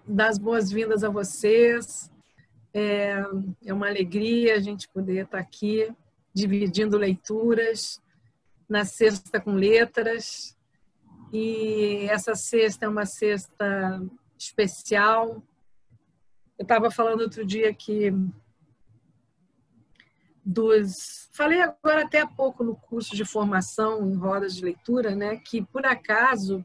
dar as boas-vindas a vocês. É uma alegria a gente poder estar aqui dividindo leituras na Sexta com Letras. E essa sexta é uma sexta especial. Eu estava falando outro dia que falei agora até há pouco no curso de formação em rodas de leitura, né, que por acaso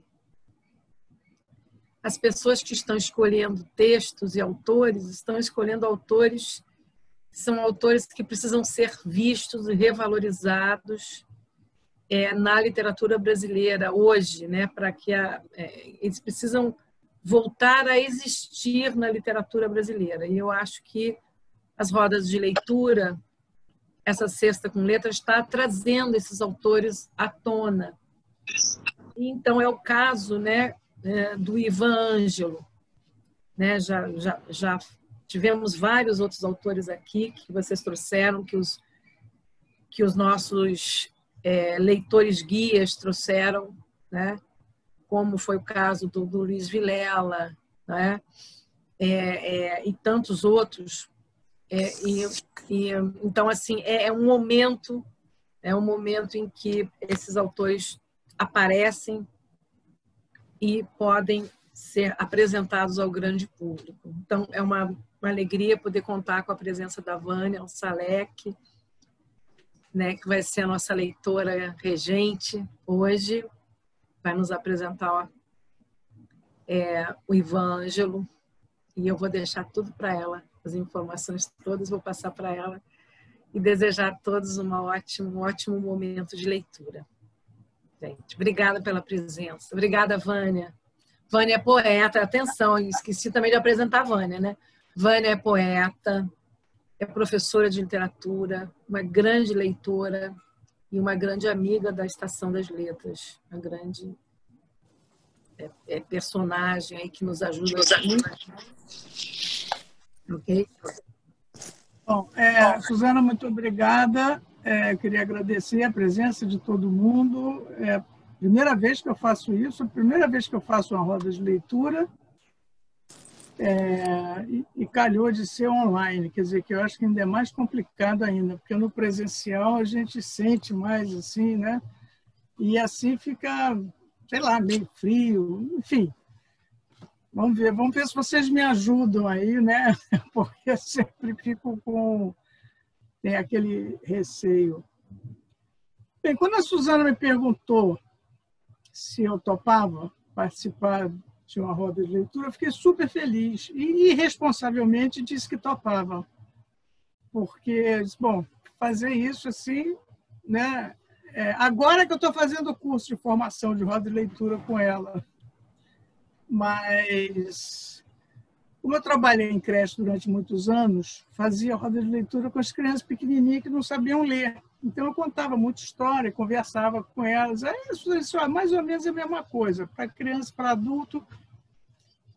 as pessoas que estão escolhendo textos e autores estão escolhendo autores que são autores que precisam ser vistos e revalorizados na literatura brasileira hoje, né, para que eles precisam voltar a existir na literatura brasileira. E eu acho que as rodas de leitura, essa Sexta com Letras, está trazendo esses autores à tona. Então, é o caso, né, do Ivan Ângelo. Né? Já tivemos vários outros autores aqui que vocês trouxeram, que os nossos leitores guias trouxeram, né? Como foi o caso do Luiz Vilela, né? E tantos outros. Então, assim, é um momento em que esses autores aparecem e podem ser apresentados ao grande público. Então, é uma alegria poder contar com a presença da Vânia Salek, né, que vai ser a nossa leitora regente hoje, vai nos apresentar o Ivan Ângelo, e eu vou deixar tudo para ela, as informações todas vou passar para ela, e desejar a todos um ótimo momento de leitura. Gente, obrigada pela presença. Obrigada, Vânia. Vânia é poeta, atenção, esqueci também de apresentar a Vânia, né? Vânia é poeta, é professora de literatura, uma grande leitora e uma grande amiga da Estação das Letras, uma grande personagem aí que nos ajuda muito. Ok? Bom, Suzana, muito obrigada. Queria agradecer a presença de todo mundo. Primeira vez que eu faço isso, primeira vez que eu faço uma roda de leitura, e calhou de ser online, quer dizer, que eu acho que ainda é mais complicado ainda, porque no presencial a gente sente mais assim, né? E assim fica, sei lá, meio frio, enfim. Vamos ver se vocês me ajudam aí, né? Porque eu sempre fico tem aquele receio. Bem, quando a Suzana me perguntou se eu topava participar de uma roda de leitura, eu fiquei super feliz e irresponsavelmente disse que topava, porque, bom, fazer isso assim, né? Agora que eu estou fazendo o curso de formação de roda de leitura com ela, mas como eu trabalhei em creche durante muitos anos, fazia roda de leitura com as crianças pequenininhas que não sabiam ler. Então, eu contava muita história, conversava com elas. Isso é mais ou menos a mesma coisa. Para criança, para adulto,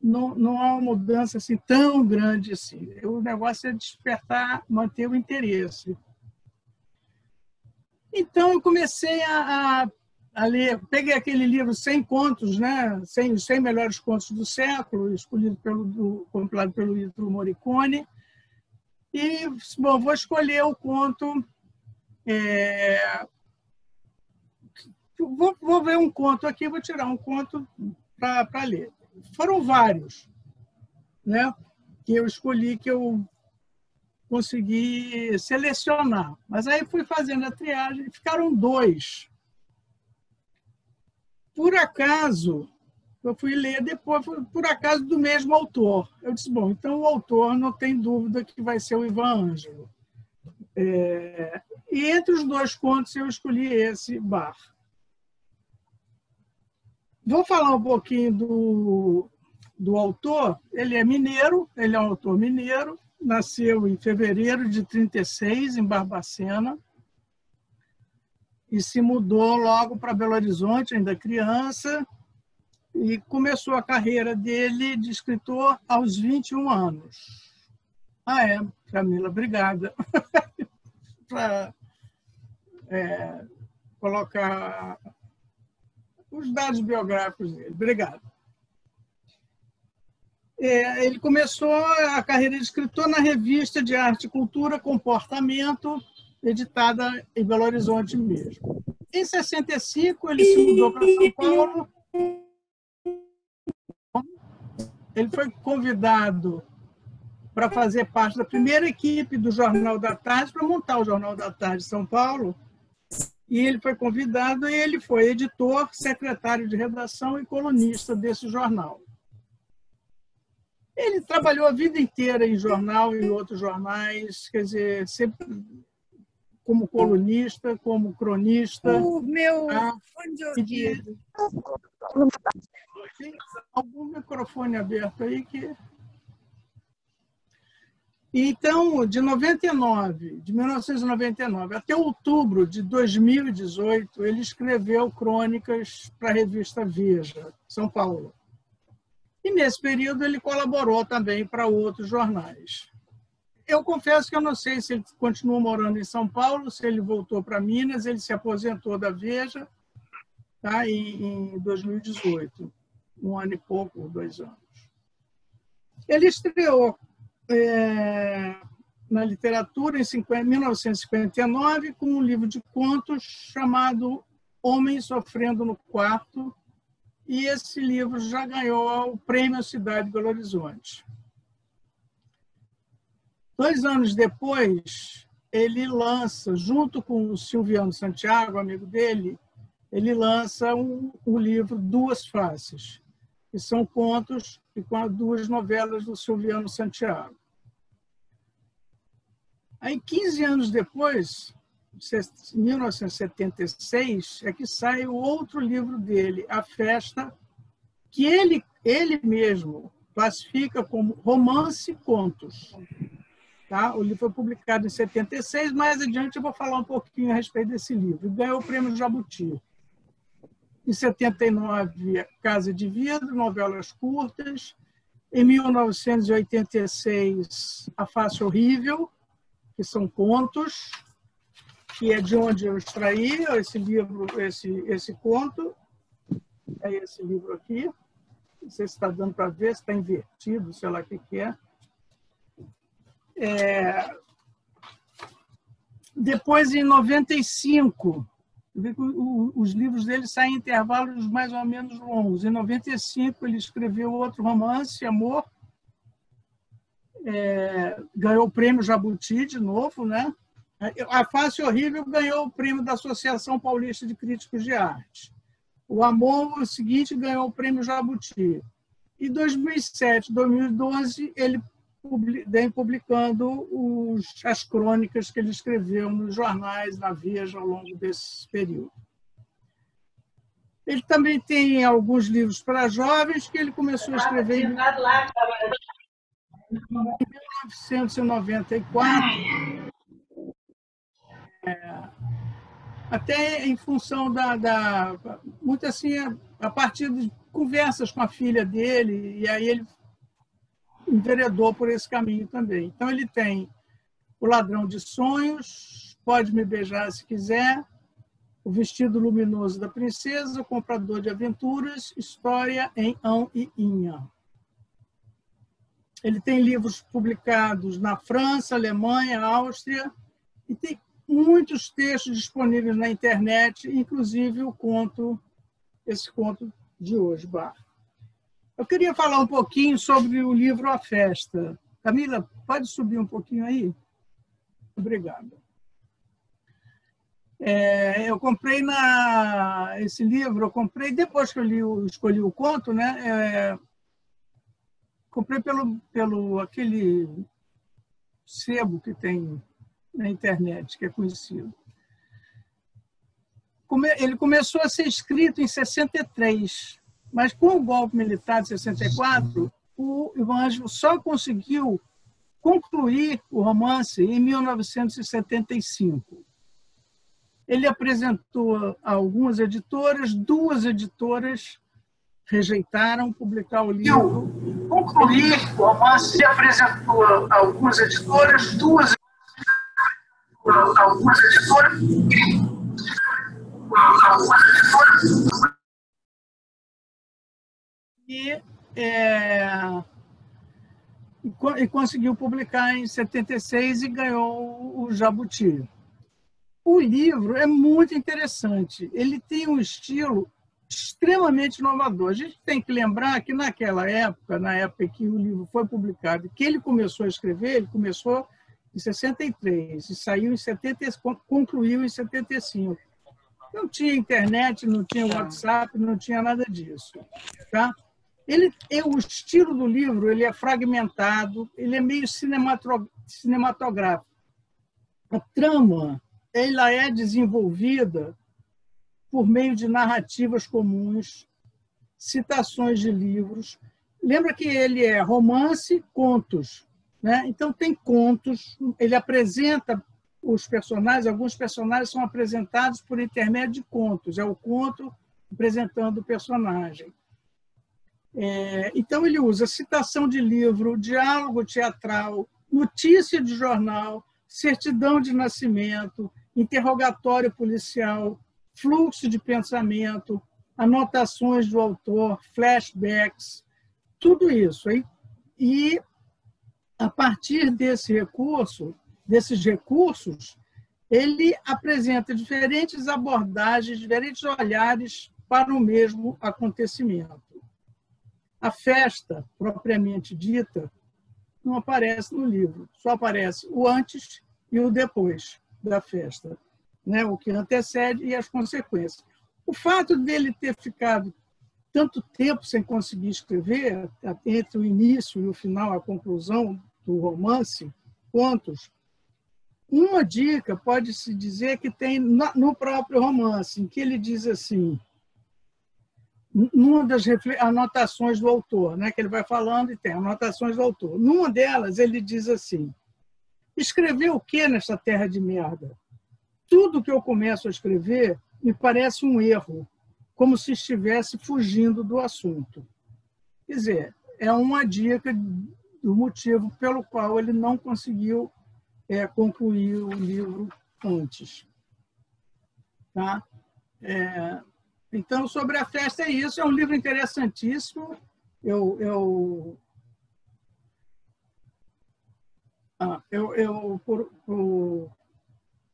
não há uma mudança assim, tão grande assim. O negócio é despertar, manter o interesse. Então, eu comecei a ler. Peguei aquele livro 100 contos, né? 100 melhores contos do século, compilado pelo Ítalo Morricone. E, bom, vou escolher o conto... Vou ver um conto aqui, vou tirar um conto para ler. Foram vários, né, que eu escolhi, que eu consegui selecionar. Mas aí fui fazendo a triagem e ficaram 2. Por acaso, eu fui ler depois, por acaso, do mesmo autor. Eu disse, bom, então o autor não tem dúvida que vai ser o Ivan Ângelo. E entre os 2 contos eu escolhi esse, Bar. Vou falar um pouquinho do autor. Ele é mineiro, ele é um autor mineiro, nasceu em fevereiro de 1936, em Barbacena, e se mudou logo para Belo Horizonte, ainda criança, e começou a carreira dele de escritor aos 21 anos. Camila, obrigada. Para colocar os dados biográficos dele. Obrigado. Ele começou a carreira de escritor na revista de Arte e Cultura, Comportamento, editada em Belo Horizonte mesmo. Em 65, ele se mudou para São Paulo. Ele foi convidado para fazer parte da primeira equipe do Jornal da Tarde, para montar o Jornal da Tarde de São Paulo. E ele foi convidado e ele foi editor, secretário de redação e colunista desse jornal. Ele trabalhou a vida inteira em jornal e outros jornais, quer dizer, sempre como colunista, como cronista. O meu fone de ouvido. Tem algum microfone aberto aí que... Então, de 1999 até outubro de 2018, ele escreveu crônicas para a revista Veja, São Paulo. E, nesse período, ele colaborou também para outros jornais. Eu confesso que eu não sei se ele continua morando em São Paulo, se ele voltou para Minas, ele se aposentou da Veja, tá, em 2018, 1 ano e pouco, 2 anos. Ele estreou na literatura em 1959 com um livro de contos chamado Homem Sofrendo no Quarto, e esse livro já ganhou o Prêmio Cidade de Belo Horizonte. 2 anos depois, ele lança, junto com o Silviano Santiago, amigo dele, ele lança um livro Duas Faces, que são contos e com 2 novelas do Silviano Santiago. Aí, 15 anos depois, em 1976, é que sai o outro livro dele, A Festa, que ele mesmo classifica como romance e contos. Tá? O livro foi publicado em 76, mais adiante eu vou falar um pouquinho a respeito desse livro. Ganhou o Prêmio Jabuti. Em 79, Casa de Vidro, novelas curtas. Em 1986, A Face Horrível, que são contos, que é de onde eu extraí esse livro, esse conto. É esse livro aqui. Não sei se está dando para ver, se está invertido, sei lá o que é. Depois, em 95, os livros dele saem em intervalos mais ou menos longos. Em 95, ele escreveu outro romance, Amor. Ganhou o Prêmio Jabuti de novo, né? A Face Horrível ganhou o prêmio da Associação Paulista de Críticos de Arte. O Amor, o seguinte, ganhou o Prêmio Jabuti. Em 2007, 2012, ele vem publicando as crônicas que ele escreveu nos jornais, na Veja, ao longo desse período. Ele também tem alguns livros para jovens que ele começou a escrever em 1994, até em função muito assim, a partir de conversas com a filha dele, e aí ele enveredou por esse caminho também. Então, ele tem O Ladrão de Sonhos, Pode Me Beijar Se Quiser, O Vestido Luminoso da Princesa, O Comprador de Aventuras, História em Ão e Inha. Ele tem livros publicados na França, Alemanha, Áustria, e tem muitos textos disponíveis na internet, inclusive esse conto de hoje, Bar. Eu queria falar um pouquinho sobre o livro A Festa. Camila, pode subir um pouquinho aí? Obrigada. Eu comprei esse livro, eu comprei depois que eu escolhi o conto, né? Comprei pelo aquele sebo que tem na internet, que é conhecido. Ele começou a ser escrito em 63, mas com o golpe militar de 64, o Ivan Ângelo só conseguiu concluir o romance em 1975. Ele apresentou a algumas editoras, 2 editoras rejeitaram publicar o livro. Concluir o romance, ele apresentou a algumas editoras, 2 editoras. E e conseguiu publicar em 76 e ganhou o Jabuti. O livro é muito interessante. Ele tem um estilo extremamente inovador. A gente tem que lembrar que naquela época, na época que o livro foi publicado, que ele começou a escrever, ele começou em 63 e saiu em 70, concluiu em 75. Não tinha internet, não tinha WhatsApp, não tinha nada disso. Tá? O estilo do livro ele é fragmentado, ele é meio cinematográfico. A trama ela é desenvolvida por meio de narrativas comuns, citações de livros. Lembra que ele é romance, contos, né? Então tem contos, ele apresenta os personagens, alguns personagens são apresentados por intermédio de contos, é o conto apresentando o personagem. Então ele usa citação de livro, diálogo teatral, notícia de jornal, certidão de nascimento, interrogatório policial, fluxo de pensamento, anotações do autor, flashbacks, tudo isso. E, a partir desses recursos, ele apresenta diferentes abordagens, diferentes olhares para o mesmo acontecimento. A festa, propriamente dita, não aparece no livro, só aparece o antes e o depois da festa, né? O que antecede e as consequências. O fato dele ter ficado tanto tempo sem conseguir escrever, entre o início e o final, a conclusão do romance, contos, uma dica pode-se dizer que tem no próprio romance, em que ele diz assim, numa das anotações do autor, né, que ele vai falando e tem anotações do autor. Numa delas, ele diz assim, escrever o que nessa terra de merda? Tudo que eu começo a escrever me parece um erro, como se estivesse fugindo do assunto. Quer dizer, é uma dica do motivo pelo qual ele não conseguiu concluir o livro antes. Tá? Então, sobre a festa é isso. É um livro interessantíssimo. Eu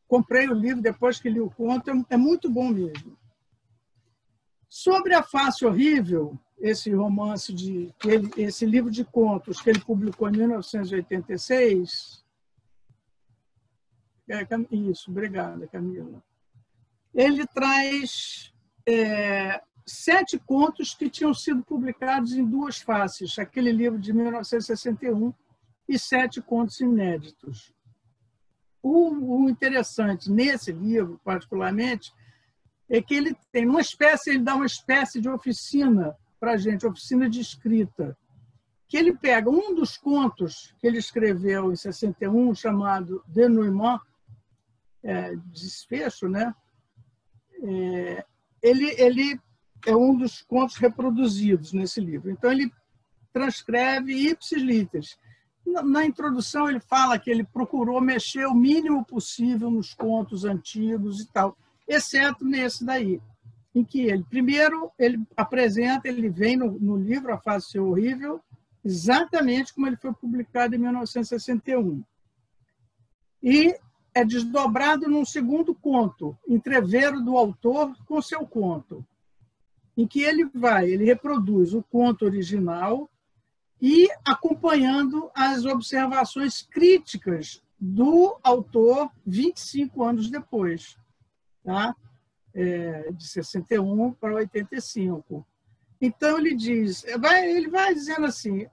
comprei o livro depois que li o conto. É muito bom mesmo. Sobre a Face Horrível, esse romance esse livro de contos que ele publicou em 1986. Isso, obrigada, Camila. Ele traz 7 contos que tinham sido publicados em 2 faces, aquele livro de 1961 e 7 contos inéditos. O interessante nesse livro, particularmente, é que ele dá uma espécie de oficina para a gente, oficina de escrita, que ele pega um dos contos que ele escreveu em 61, chamado Denouement, desfecho, né? Ele é um dos contos reproduzidos nesse livro. Então, ele transcreve ipsis literis. Na introdução, ele fala que ele procurou mexer o mínimo possível nos contos antigos e tal, exceto nesse daí, em que ele apresenta, ele vem no livro A Face Horrível, exatamente como ele foi publicado em 1961. E é desdobrado num segundo conto, entrevero do autor com seu conto, em que ele reproduz o conto original e acompanhando as observações críticas do autor 25 anos depois, tá? De 61 para 85. Então, ele vai dizendo assim,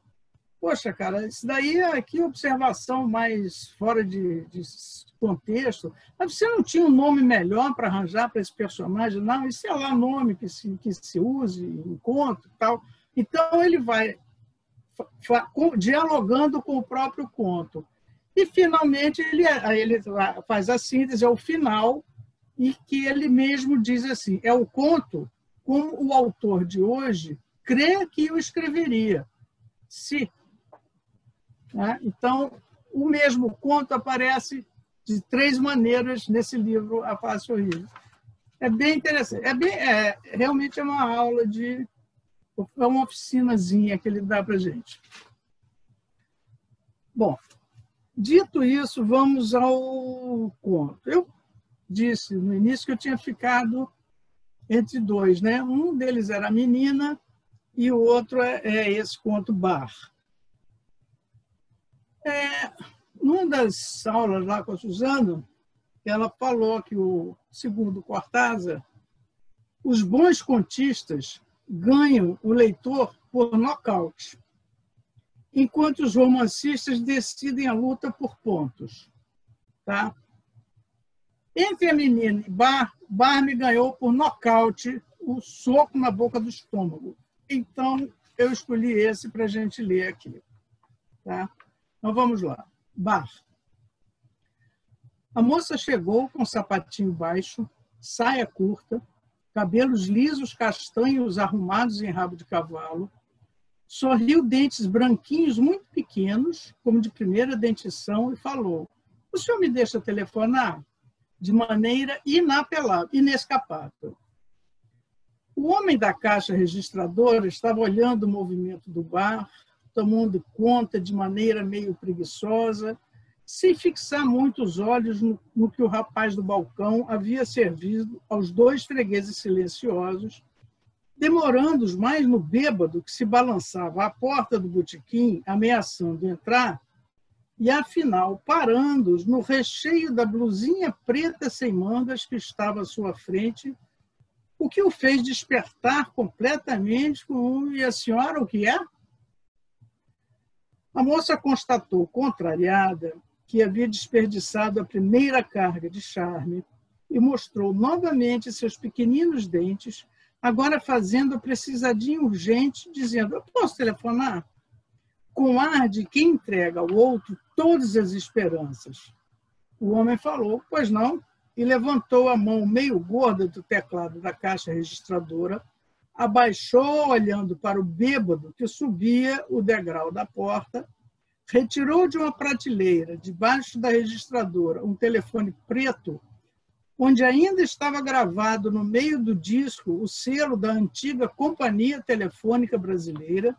poxa, cara, isso daí é aqui observação mais fora de contexto. Mas você não tinha um nome melhor para arranjar para esse personagem? Não, isso é lá nome que se use em conto e tal. Então, ele vai dialogando com o próprio conto. E, finalmente, ele faz a síntese ao final, e que ele mesmo diz assim, é o conto como o autor de hoje crê que o escreveria. Se. Né? Então, o mesmo conto aparece de 3 maneiras nesse livro, A Face Horrível. É bem interessante. Realmente é uma aula é uma oficinazinha que ele dá para a gente. Bom, dito isso, vamos ao conto. Eu disse no início que eu tinha ficado entre dois, né? Um deles era a menina e o outro é esse conto Bar. Numa das aulas lá com a Suzana, ela falou que, segundo Cortázar, os bons contistas ganham o leitor por nocaute, enquanto os romancistas decidem a luta por pontos. Tá? Entre a menina e Bar me ganhou por nocaute, o soco na boca do estômago. Então, eu escolhi esse para a gente ler aqui. Tá? Então, vamos lá. Bar. A moça chegou com sapatinho baixo, saia curta, cabelos lisos castanhos arrumados em rabo de cavalo, sorriu dentes branquinhos muito pequenos, como de primeira dentição, e falou: "O senhor me deixa telefonar?" De maneira inescapável. O homem da caixa registradora estava olhando o movimento do bar, tomando conta de maneira meio preguiçosa, sem fixar muito os olhos no que o rapaz do balcão havia servido aos dois fregueses silenciosos, demorando-os mais no bêbado que se balançava à porta do botequim, ameaçando entrar, e, afinal, parando-os no recheio da blusinha preta sem mangas que estava à sua frente, o que o fez despertar completamente com: "E a senhora, o que é?" A moça constatou, contrariada, que havia desperdiçado a primeira carga de charme e mostrou novamente seus pequeninos dentes, agora fazendo precisadinho urgente, dizendo: "Eu posso telefonar?" Com ar de quem entrega ao outro todas as esperanças. O homem falou: "Pois não", e levantou a mão meio gorda do teclado da caixa registradora, abaixou olhando para o bêbado que subia o degrau da porta, retirou de uma prateleira, debaixo da registradora, um telefone preto, onde ainda estava gravado no meio do disco o selo da antiga Companhia Telefônica Brasileira,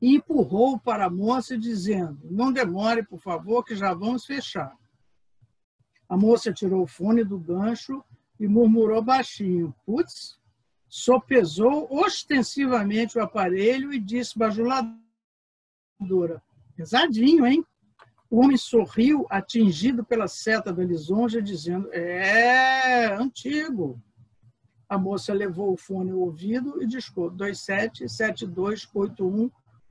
e empurrou para a moça, dizendo: "Não demore, por favor, que já vamos fechar." A moça tirou o fone do gancho e murmurou baixinho: "Putz!" Sopesou ostensivamente o aparelho e disse bajuladora: "Pesadinho, hein?" O homem sorriu, atingido pela seta da lisonja, dizendo: "Antigo." A moça levou o fone ao ouvido e discou 277281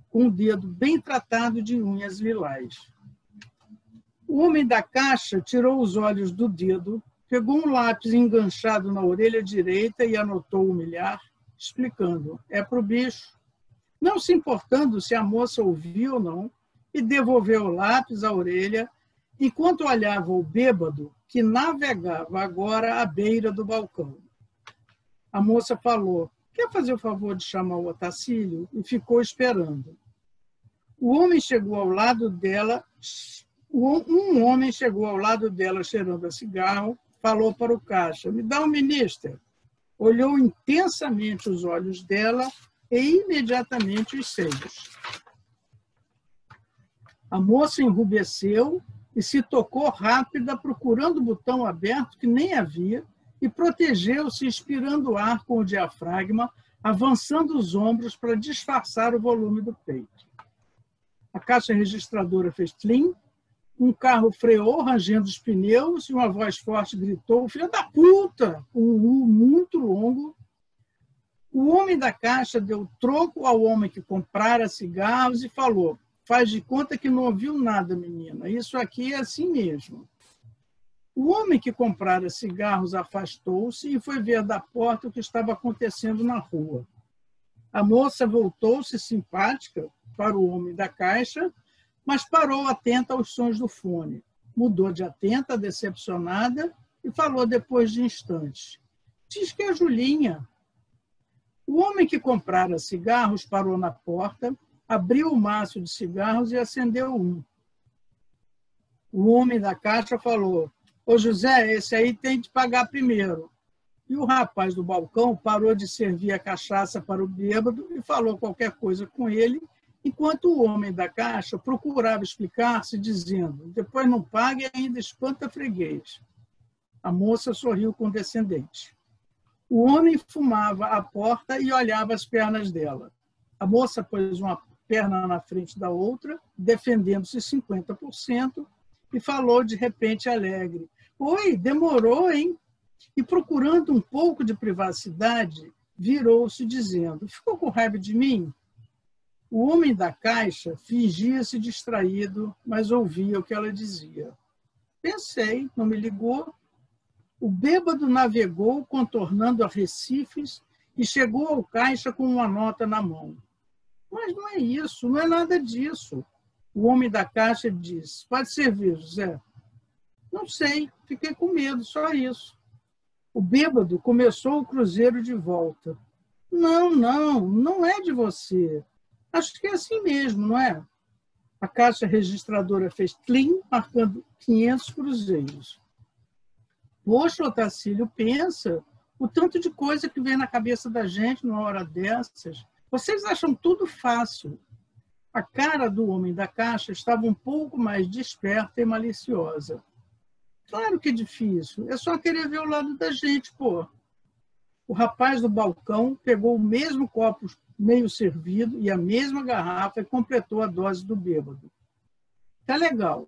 com o dedo bem tratado de unhas lilás. O homem da caixa tirou os olhos do dedo, pegou um lápis enganchado na orelha direita e anotou o milhar, explicando: "É para o bicho." Não se importando se a moça ouviu ou não, e devolveu o lápis à orelha, enquanto olhava o bêbado que navegava agora à beira do balcão. A moça falou: "Quer fazer o favor de chamar o Otacílio?" e ficou esperando. Um homem chegou ao lado dela cheirando a cigarro, falou para o caixa: "Me dá um minister." Olhou intensamente os olhos dela e imediatamente os seios. A moça enrubesceu e se tocou rápida, procurando o botão aberto que nem havia, e protegeu-se, expirando ar com o diafragma, avançando os ombros para disfarçar o volume do peito. A caixa registradora fez tlim, um carro freou, rangendo os pneus, e uma voz forte gritou: "Filha da puta!" com um U muito longo. O homem da caixa deu troco ao homem que comprara cigarros e falou: "Faz de conta que não ouviu nada, menina. Isso aqui é assim mesmo." O homem que comprara cigarros afastou-se e foi ver da porta o que estava acontecendo na rua. A moça voltou-se simpática para o homem da caixa, mas parou atenta aos sons do fone. Mudou de atenta, decepcionada, e falou depois de instantes: "Diz que é Julinha." O homem que comprara cigarros parou na porta, abriu o maço de cigarros e acendeu um. O homem da caixa falou: "Ô José, esse aí tem de pagar primeiro." E o rapaz do balcão parou de servir a cachaça para o bêbado e falou qualquer coisa com ele, enquanto o homem da caixa procurava explicar-se, dizendo: depois não paga e ainda espanta freguês. A moça sorriu condescendente. O homem fumava à porta e olhava as pernas dela. A moça pôs uma perna na frente da outra, defendendo-se 50%, e falou de repente alegre: oi, demorou, hein? E procurando um pouco de privacidade, virou-se dizendo: ficou com raiva de mim? O homem da caixa fingia-se distraído, mas ouvia o que ela dizia. Pensei, não me ligou. O bêbado navegou contornando arrecifes e chegou ao caixa com uma nota na mão. Mas não é isso, não é nada disso. O homem da caixa disse: pode servir, José. Não sei, fiquei com medo, só isso. O bêbado começou o cruzeiro de volta. Não é de você. Acho que é assim mesmo, não é? A caixa registradora fez tlim, marcando 500 cruzeiros. Poxa, Otacílio, pensa o tanto de coisa que vem na cabeça da gente numa hora dessas. Vocês acham tudo fácil. A cara do homem da caixa estava um pouco mais desperta e maliciosa. Claro que é difícil, é só querer ver o lado da gente, pô. O rapaz do balcão pegou o mesmo copo meio servido e a mesma garrafa e completou a dose do bêbado. Tá legal.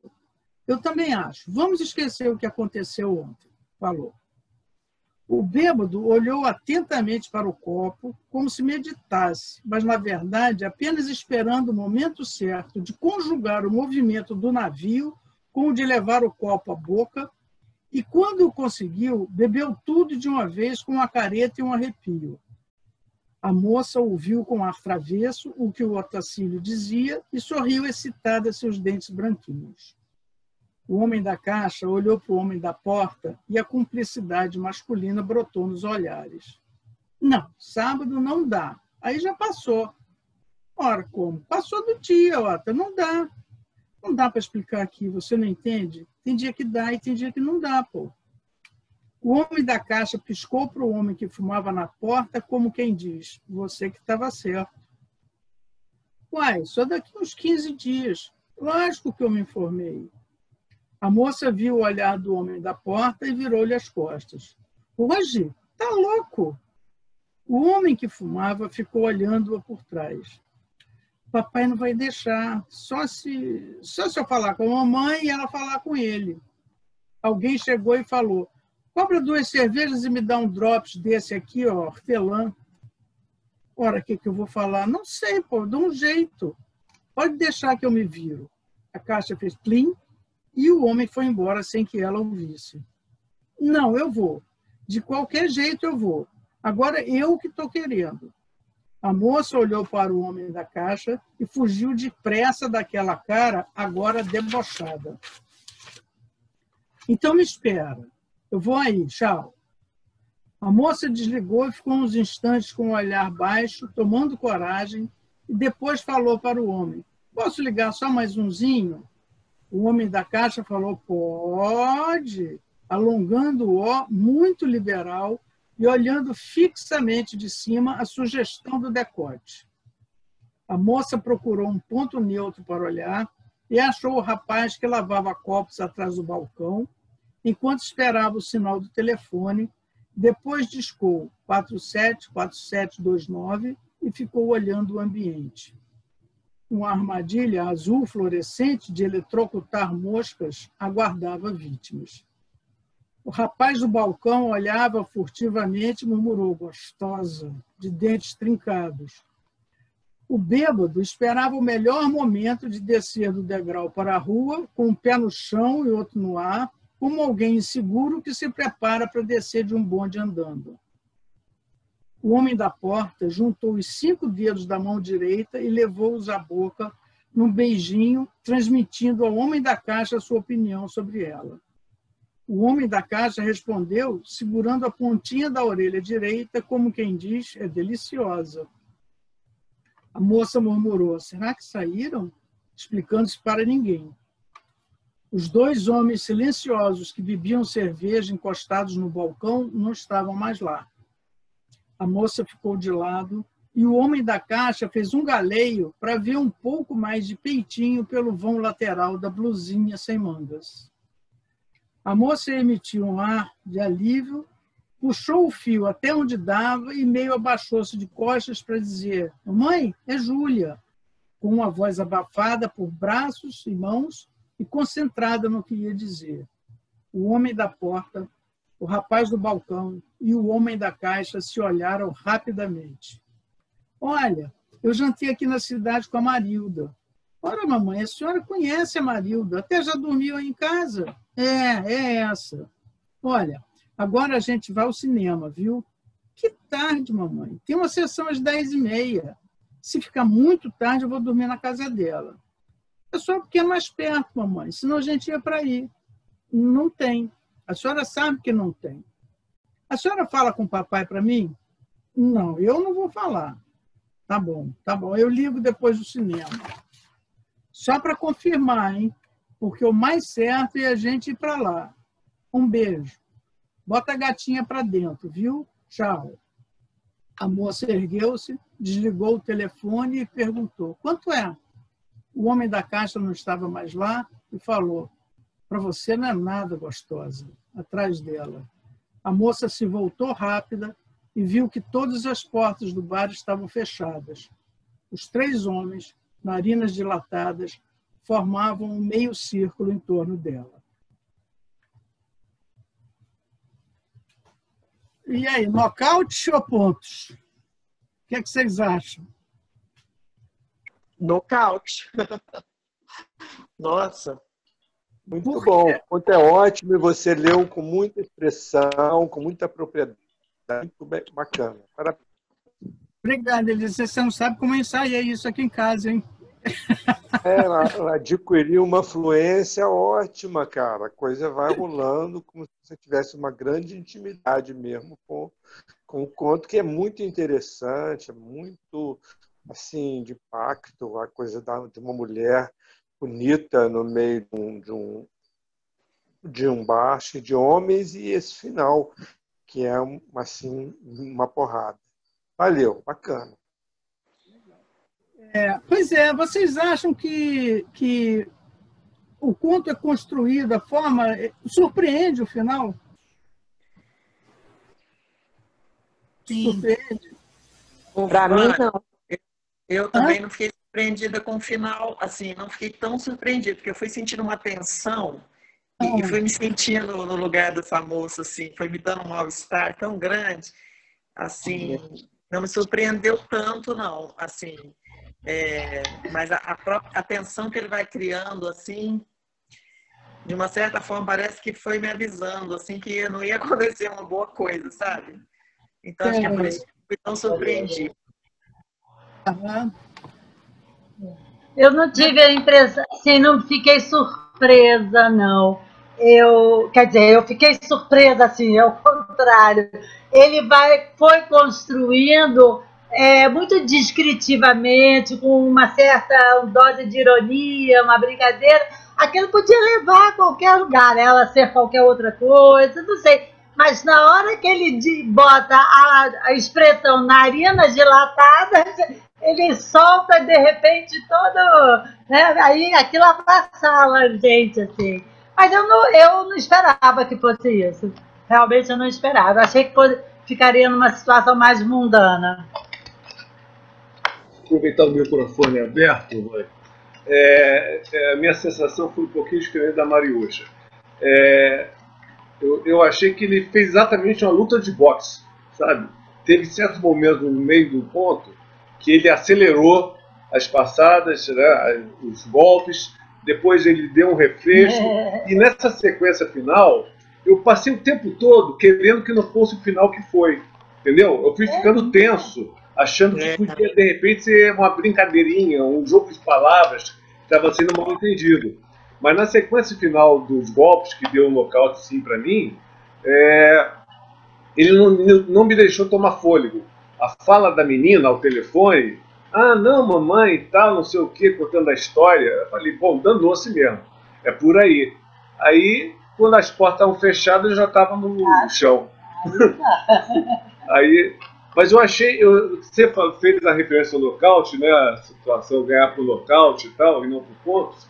Eu também acho. Vamos esquecer o que aconteceu ontem, falou. O bêbado olhou atentamente para o copo, como se meditasse, mas, na verdade, apenas esperando o momento certo de conjugar o movimento do navio com o de levar o copo à boca, e, quando o conseguiu, bebeu tudo de uma vez com uma careta e um arrepio. A moça ouviu com ar travesso o que o Otacílio dizia e sorriu excitada seus dentes branquinhos. O homem da caixa olhou para o homem da porta e a cumplicidade masculina brotou nos olhares. Não, sábado não dá. Aí já passou. Ora, como? Passou do dia, Ota, não dá. Não dá para explicar aqui, você não entende? Tem dia que dá e tem dia que não dá, pô. O homem da caixa piscou para o homem que fumava na porta, como quem diz: você que estava certo. Uai, só daqui uns 15 dias. Lógico que eu me informei. A moça viu o olhar do homem da porta e virou-lhe as costas. Hoje? Tá louco? O homem que fumava ficou olhando-a por trás. Papai não vai deixar, só se eu falar com a mamãe e ela falar com ele. Alguém chegou e falou: cobra 2 cervejas e me dá um drops desse aqui, ó, hortelã. Ora, o que eu vou falar? Não sei, pô, dou um jeito. Pode deixar que eu me viro. A caixa fez plim e o homem foi embora sem que ela ouvisse. Não, eu vou. De qualquer jeito eu vou. Agora eu que estou querendo. A moça olhou para o homem da caixa e fugiu depressa daquela cara agora debochada. Então me espera. Eu vou aí, tchau. A moça desligou e ficou uns instantes com o olhar baixo, tomando coragem, e depois falou para o homem: posso ligar só mais umzinho? O homem da caixa falou: pode, alongando o ó, muito liberal, e olhando fixamente de cima a sugestão do decote. A moça procurou um ponto neutro para olhar e achou o rapaz que lavava copos atrás do balcão, enquanto esperava o sinal do telefone. Depois discou 474729 e ficou olhando o ambiente. Uma armadilha azul fluorescente de eletrocutar moscas aguardava vítimas. O rapaz do balcão olhava furtivamente e murmurou: gostosa, de dentes trincados. O bêbado esperava o melhor momento de descer do degrau para a rua, com um pé no chão e outro no ar, como alguém inseguro que se prepara para descer de um bonde andando. O homem da porta juntou os 5 dedos da mão direita e levou-os à boca num beijinho, transmitindo ao homem da caixa a sua opinião sobre ela. O homem da caixa respondeu, segurando a pontinha da orelha direita, como quem diz: é deliciosa. A moça murmurou: será que saíram? Explicando-se para ninguém. Os 2 homens silenciosos que bebiam cerveja encostados no balcão não estavam mais lá. A moça ficou de lado, e o homem da caixa fez um galeio para ver um pouco mais de peitinho pelo vão lateral da blusinha sem mangas. A moça emitiu um ar de alívio, puxou o fio até onde dava e meio abaixou-se de costas para dizer: "Mãe, é Júlia", com uma voz abafada por braços e mãos e concentrada no que ia dizer. O homem da porta, o rapaz do balcão e o homem da caixa se olharam rapidamente. "Olha, eu jantei aqui na cidade com a Marilda." "Ora, mamãe, a senhora conhece a Marilda, até já dormiu aí em casa." É essa." "Olha, agora a gente vai ao cinema, viu?" "Que tarde, mamãe. Tem uma sessão às 10h30. Se ficar muito tarde, eu vou dormir na casa dela." "É só porque é mais perto, mamãe, senão a gente ia para aí." "Não tem. A senhora sabe que não tem." "A senhora fala com o papai para mim?" "Não, eu não vou falar." Tá bom, eu ligo depois do cinema." "Só para confirmar, hein? Porque o mais certo é a gente ir para lá. Um beijo. Bota a gatinha para dentro, viu? Tchau." A moça ergueu-se, desligou o telefone e perguntou: "Quanto é?" O homem da caixa não estava mais lá e falou: "Para você não é nada, gostosa." Atrás dela. A moça se voltou rápida e viu que todas as portas do bar estavam fechadas. Os 3 homens, narinas dilatadas, formavam um meio círculo em torno dela. E aí, nocaute ou pontos? O que é que vocês acham? Nocaute. Nossa. Muito bom. O ponto é ótimo e você leu com muita expressão, com muita propriedade. Muito bem, bacana. Parabéns. Obrigada, Elisa. Você não sabe como eu ensaiei isso aqui em casa, hein? Ela adquiriu uma fluência ótima, cara. A coisa vai rolando como se você tivesse uma grande intimidade mesmo com o conto, que é muito interessante, é muito assim, de impacto, a coisa de uma mulher bonita no meio de um bar cheio de homens, e esse final, que é assim, uma porrada. Valeu, bacana. Pois é, vocês acham que o conto é construído, a forma surpreende o final? Sim. Surpreende? Para mim, não. Eu também Hã? não fiquei surpreendida com o final, assim, não fiquei tão surpreendida, porque eu fui sentindo uma tensão e fui me sentindo no lugar do famoso, assim, foi me dando um mal-estar tão grande, assim, não me surpreendeu tanto, não, assim, mas a própria tensão que ele vai criando, assim, de uma certa forma, parece que foi me avisando, assim, que não ia acontecer uma boa coisa, sabe? Então, acho que é por isso que eu fui tão surpreendida. Eu não tive a impressão, assim, não fiquei surpresa, não. Quer dizer, eu fiquei surpresa, assim, ao contrário. Ele foi construindo muito descritivamente, com uma certa dose de ironia, uma brincadeira. Aquilo podia levar a qualquer lugar, ela ser qualquer outra coisa, não sei. Mas na hora que ele bota a expressão narinas dilatadas, ele solta de repente todo, né? Aí aquilo avassala a gente, assim. Mas eu não esperava que fosse isso. Realmente eu não esperava. Eu achei que ficaria numa situação mais mundana. Aproveitar o microfone aberto, vai. A minha sensação foi um pouquinho diferente da Mariúcha. Eu achei que ele fez exatamente uma luta de boxe, sabe? Teve certo momento no meio do ponto que ele acelerou as passadas, né, os golpes, depois ele deu um refresco, e nessa sequência final, eu passei o tempo todo querendo que não fosse o final que foi, entendeu? Eu fui ficando tenso, achando que podia, de repente, ser uma brincadeirinha, um jogo de palavras que estava sendo mal entendido. Mas na sequência final dos golpes, que deu um nocaute sim para mim, ele não me deixou tomar fôlego. A fala da menina ao telefone, não, mamãe e tal, não sei o que, contando a história, eu falei, bom, danou-se mesmo, é por aí. Aí, quando as portas estavam fechadas, eu já estava no chão. Aí Mas eu achei, você fez a referência ao nocaute, né? A situação ganhar por nocaute e tal, e não por pontos.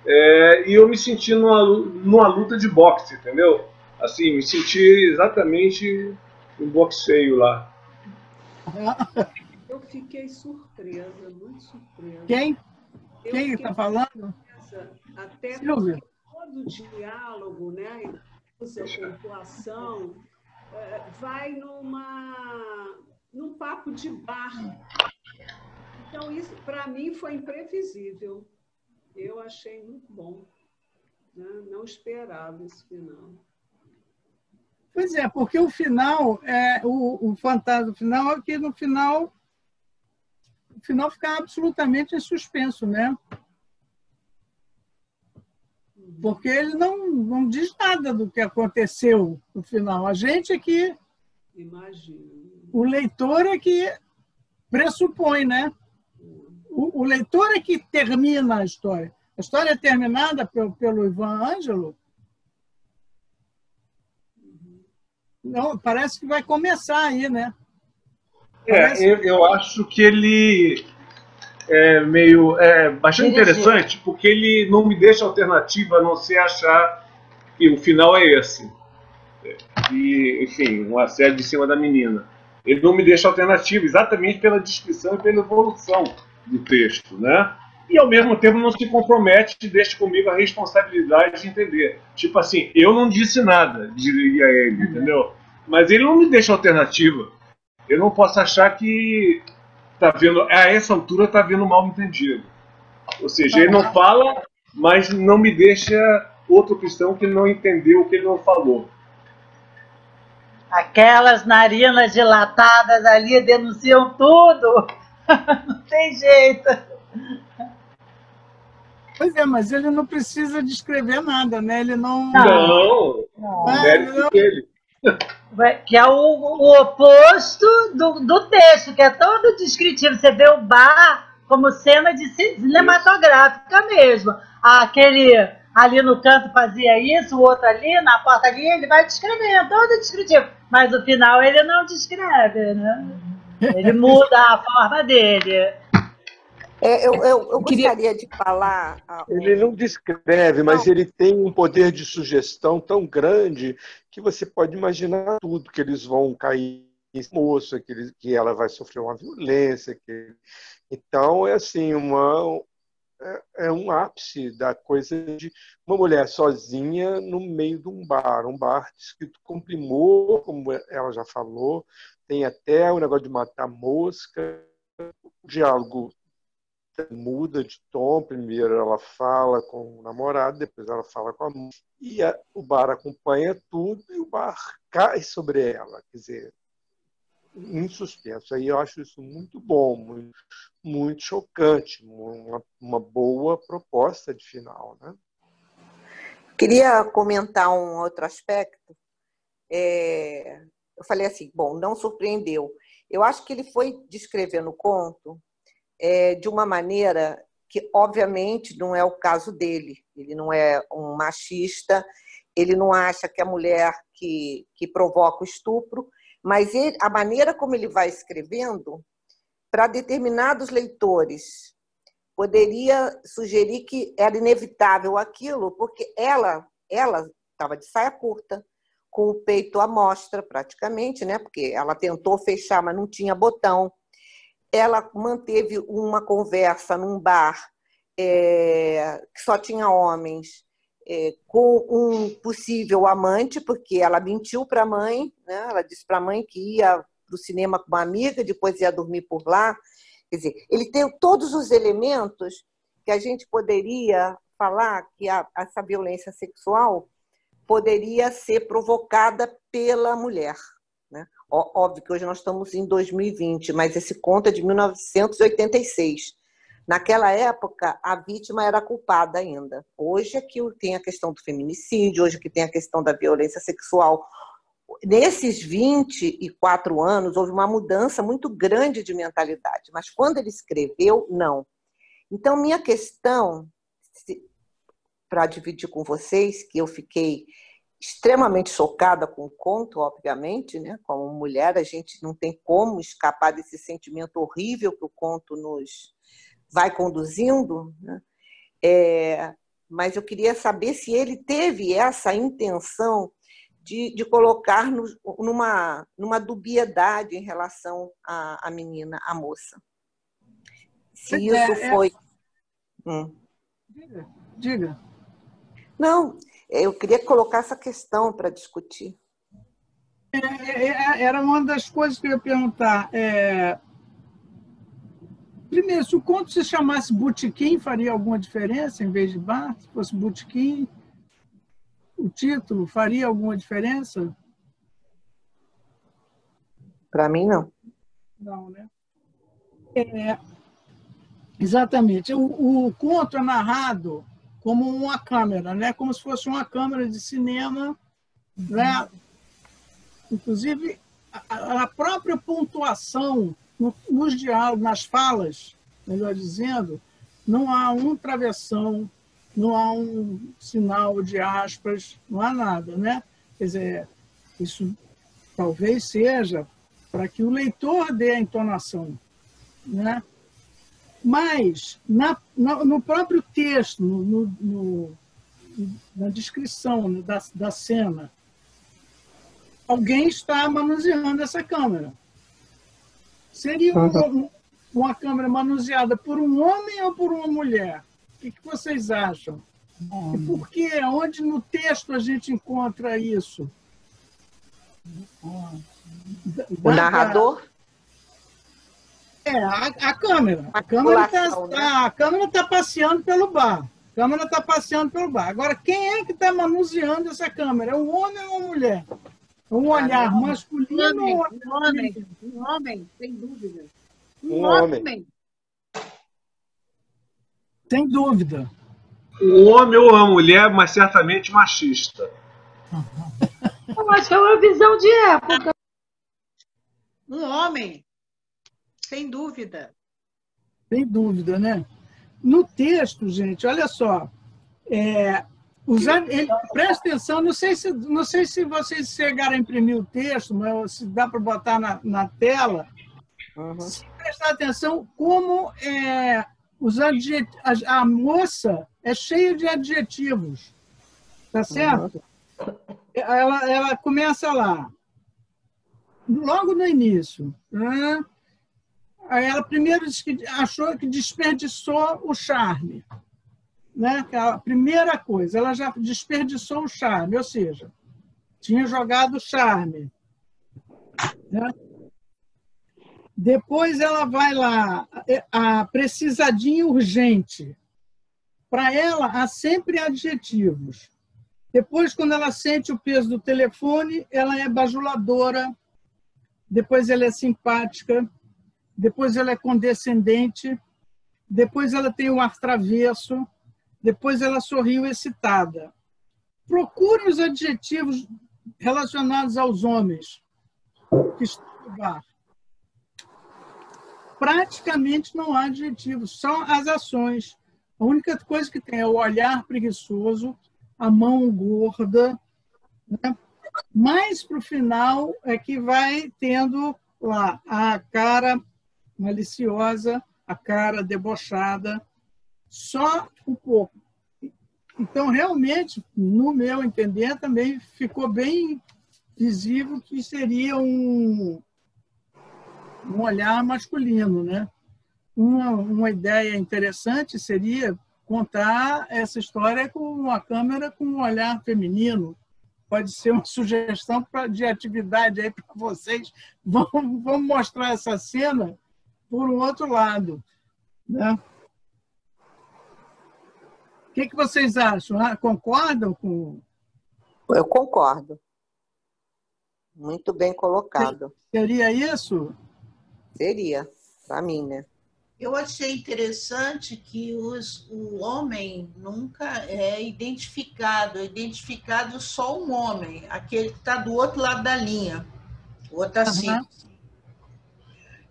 E eu me senti numa luta de boxe, entendeu? Assim, me senti exatamente um boxeio lá. Eu fiquei surpresa, muito surpresa. Quem está falando? Até Silvia. porque todo o diálogo, né, usa pontuação, vai num papo de bar. Então, isso, para mim, foi imprevisível. Eu achei muito bom. Né? Não esperava esse final. Pois é, porque o final, o fantasma final é que no final, o final fica absolutamente em suspenso, né? Porque ele não diz nada do que aconteceu no final. A gente é que... Imagino. O leitor é que pressupõe, né? O leitor é que termina a história. A história é terminada pelo Ivan Ângelo. Não, parece que vai começar aí, né? Eu acho que ele bastante interessante, porque ele não me deixa alternativa a não ser achar que o final é esse. E, enfim, um assédio em cima da menina. Ele não me deixa alternativa, exatamente pela descrição e pela evolução do texto, né? E, ao mesmo tempo, não se compromete e deixa comigo a responsabilidade de entender. Tipo assim, eu não disse nada, diria ele, entendeu? Mas ele não me deixa alternativa. Eu não posso achar que a essa altura está havendo mal entendido. Ou seja, ele não fala, mas não me deixa outra opção que não entendeu o que ele não falou. Aquelas narinas dilatadas ali denunciam tudo. Não tem jeito. Pois é, mas ele não precisa descrever nada, né? Ele não... Dele. Que é o oposto do texto, que é todo descritivo. Você vê o bar como cena de cinematográfica mesmo. Aquele ali no canto fazia isso, o outro ali, na porta ali, ele vai descrevendo, todo descritivo. Mas o final ele eu né? Ele muda a forma dele. Eu gostaria de falar... Ele não descreve, mas ele tem um poder de sugestão tão grande que você pode imaginar tudo, que eles vão cair em moço, que ela vai sofrer uma violência. Então, é assim, um ápice da coisa de uma mulher sozinha no meio de um bar escrito com primor, como ela já falou, tem até o negócio de matar mosca, o diálogo muda de tom, primeiro ela fala com o namorado, depois ela fala com a mãe, e o bar acompanha tudo e o bar cai sobre ela, quer dizer, em suspenso. Aí eu acho isso muito bom, muito, muito chocante, uma boa proposta de final, né? Queria comentar um outro aspecto. Eu falei assim, bom, não surpreendeu. Eu acho que ele foi descrevendo o conto de uma maneira que, obviamente, não é o caso dele. Ele não é um machista, ele não acha que a mulher que provoca o estupro, mas a maneira como ele vai escrevendo, para determinados leitores, poderia sugerir que era inevitável aquilo, porque ela estava de saia curta, com o peito à mostra, praticamente, né? Porque ela tentou fechar, mas não tinha botão. Ela manteve uma conversa num bar que só tinha homens, com um possível amante, porque ela mentiu para a mãe, né? Ela disse para a mãe que ia para o cinema com uma amiga, depois ia dormir por lá. Quer dizer, ele tem todos os elementos que a gente poderia falar que essa violência sexual poderia ser provocada pela mulher. Né? Óbvio que hoje nós estamos em 2020, mas esse conto é de 1986. Naquela época, a vítima era culpada ainda. Hoje é que tem a questão do feminicídio, hoje é que tem a questão da violência sexual. Nesses 24 anos, houve uma mudança muito grande de mentalidade, mas quando ele escreveu, não. Então, minha questão, para dividir com vocês, que eu fiquei extremamente chocada com o conto, obviamente, né? Como mulher, a gente não tem como escapar desse sentimento horrível que o conto nos vai conduzindo, né? Mas eu queria saber se ele teve essa intenção de colocar numa dubiedade em relação à menina, à moça. Se isso foi... Diga. Não, eu queria colocar essa questão para discutir. Era uma das coisas que eu ia perguntar. Primeiro, se o conto se chamasse Botequim, faria alguma diferença em vez de bar? Se fosse Botequim, o título faria alguma diferença? Para mim, não. Não, né? Exatamente. O conto é narrado como uma câmera, né? Como se fosse uma câmera de cinema, né? Inclusive, a própria pontuação nos diálogos, nas falas, melhor dizendo, não há um travessão, não há um sinal de aspas, não há nada, né? Quer dizer, isso talvez seja para que o leitor dê a entonação, né? Mas, no próprio texto, na descrição da cena, alguém está manuseando essa câmera. Seria uma câmera manuseada por um homem ou por uma mulher? O que vocês acham? E por quê? Onde no texto a gente encontra isso? O narrador? A câmera. A câmera está passeando pelo bar. Agora, quem é que está manuseando essa câmera? É um homem ou uma mulher? Um olhar masculino ou um homem, sem dúvida. Um homem. Sem dúvida. Um homem ou uma mulher, mas certamente machista. Eu acho que é uma visão de época. Um homem, sem dúvida. Sem dúvida, né? No texto, gente, olha só. Presta atenção, não sei se vocês chegaram a imprimir o texto, mas se dá para botar na tela. Se prestar atenção como a moça é cheia de adjetivos. Tá certo? Ela começa lá, logo no início. Né? Aí ela primeiro diz que achou que desperdiçou o charme. Né? A primeira coisa, ela já desperdiçou o charme, ou seja, tinha jogado o charme. Né? Depois ela vai lá, a precisadinha urgente. Para ela, há sempre adjetivos. Depois, quando ela sente o peso do telefone, ela é bajuladora. Depois ela é simpática. Depois ela é condescendente. Depois ela tem o ar travesso. Depois ela sorriu excitada. Procure os adjetivos relacionados aos homens que estão no bar. Praticamente não há adjetivos, são as ações. A única coisa que tem é o olhar preguiçoso, a mão gorda, né? Mais para o final é que vai tendo lá a cara maliciosa, a cara debochada, só um pouco. Então, realmente, no meu entender, também ficou bem visível que seria um olhar masculino, né? Uma ideia interessante seria contar essa história com uma câmera com um olhar feminino. Pode ser uma sugestão de atividade aí para vocês. Vamos mostrar essa cena por um outro lado, né? O que vocês acham? Concordam com... Eu concordo. Muito bem colocado. Seria isso? Seria, para mim, né? Eu achei interessante que o homem nunca é identificado só um homem, aquele que está do outro lado da linha, o outro assim.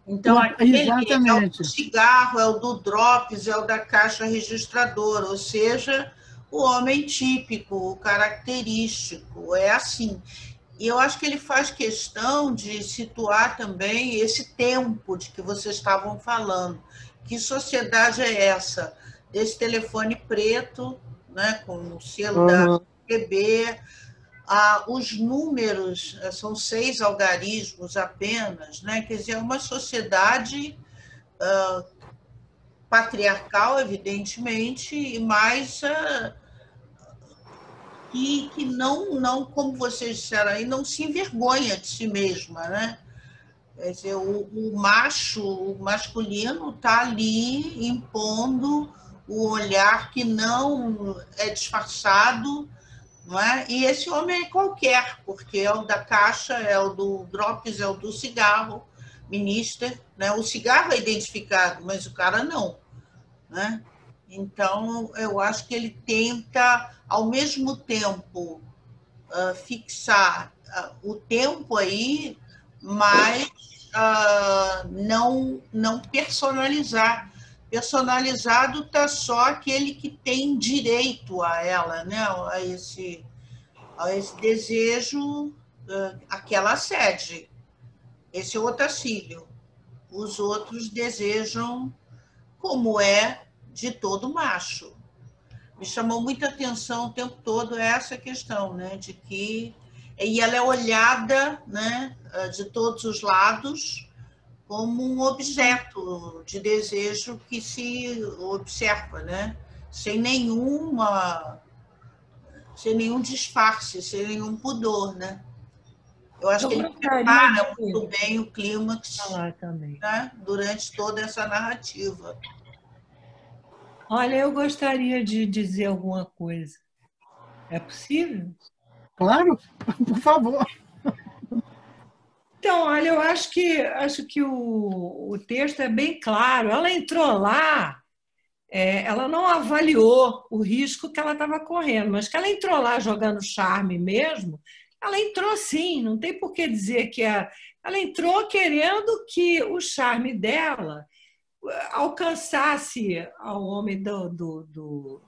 Então, aquele exatamente. É o do cigarro, é o do drops, é o da caixa registradora, ou seja, o homem típico, o característico, é assim. E eu acho que ele faz questão de situar também esse tempo de que vocês estavam falando. Que sociedade é essa? Desse telefone preto, né, com o selo da RTB, os números são 6 algarismos apenas, né? Quer dizer, é uma sociedade patriarcal, evidentemente, e mais que não, como vocês disseram aí, não se envergonha de si mesma, né? Quer dizer, o macho, o masculino está ali impondo o olhar que não é disfarçado, não é? E esse homem é qualquer, porque é o da caixa, é o do drops, é o do cigarro, minister, né? O cigarro é identificado, mas o cara não, né? Então, eu acho que ele tenta, ao mesmo tempo, fixar o tempo aí, mas não personalizar. Personalizado está só aquele que tem direito a ela, né? a esse desejo, aquela sede. Esse é o Otacílio. Os outros desejam como é de todo macho. Me chamou muita atenção o tempo todo essa questão, né? De que e ela é olhada, né, de todos os lados como um objeto de desejo que se observa, né? Sem nenhum disfarce, sem nenhum pudor, né? Eu acho que ele prepara muito bem o clímax, né, durante toda essa narrativa. Olha, eu gostaria de dizer alguma coisa. É possível? Claro, por favor. Então, olha, eu acho que o texto é bem claro. Ela entrou lá, ela não avaliou o risco que ela estava correndo, mas que ela entrou lá jogando charme mesmo, ela entrou sim, não tem por que dizer que ela entrou querendo que o charme dela alcançasse ao homem do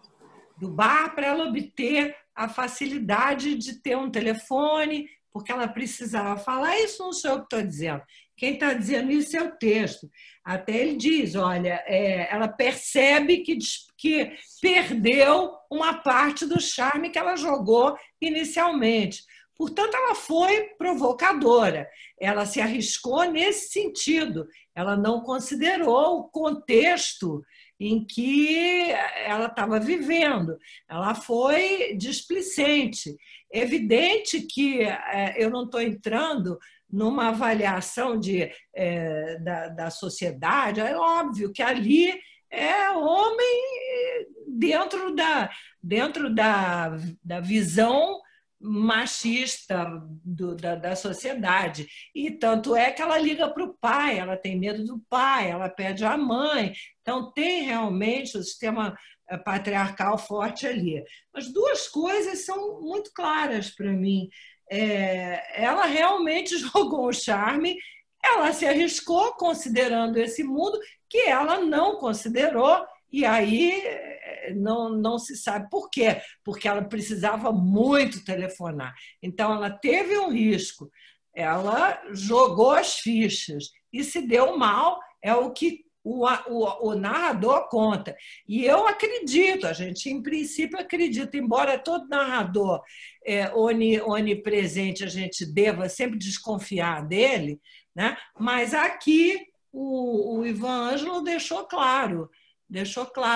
bar para ela obter a facilidade de ter um telefone, porque ela precisava falar. Isso não sou eu que estou dizendo. Quem está dizendo isso é o texto. Até ele diz, olha, ela percebe que perdeu uma parte do charme que ela jogou inicialmente. Portanto, ela foi provocadora. Ela se arriscou nesse sentido. Ela não considerou o contexto em que ela estava vivendo. Ela foi displicente. É evidente que eu não estou entrando numa avaliação da sociedade. É óbvio que ali é homem dentro da visão machista da sociedade. E tanto é que ela liga para o pai, ela tem medo do pai, ela pede a mãe. Então, tem realmente o sistema patriarcal forte ali. Mas duas coisas são muito claras para mim. Ela realmente jogou o charme, ela se arriscou considerando esse mundo que ela não considerou, e aí não se sabe por quê, porque ela precisava muito telefonar. Então, ela teve um risco, ela jogou as fichas e se deu mal, é o que o narrador conta. E eu acredito, a gente, em princípio, acredita, embora todo narrador onipresente a gente deva sempre desconfiar dele, né? Mas aqui o Ivan Ângelo deixou claro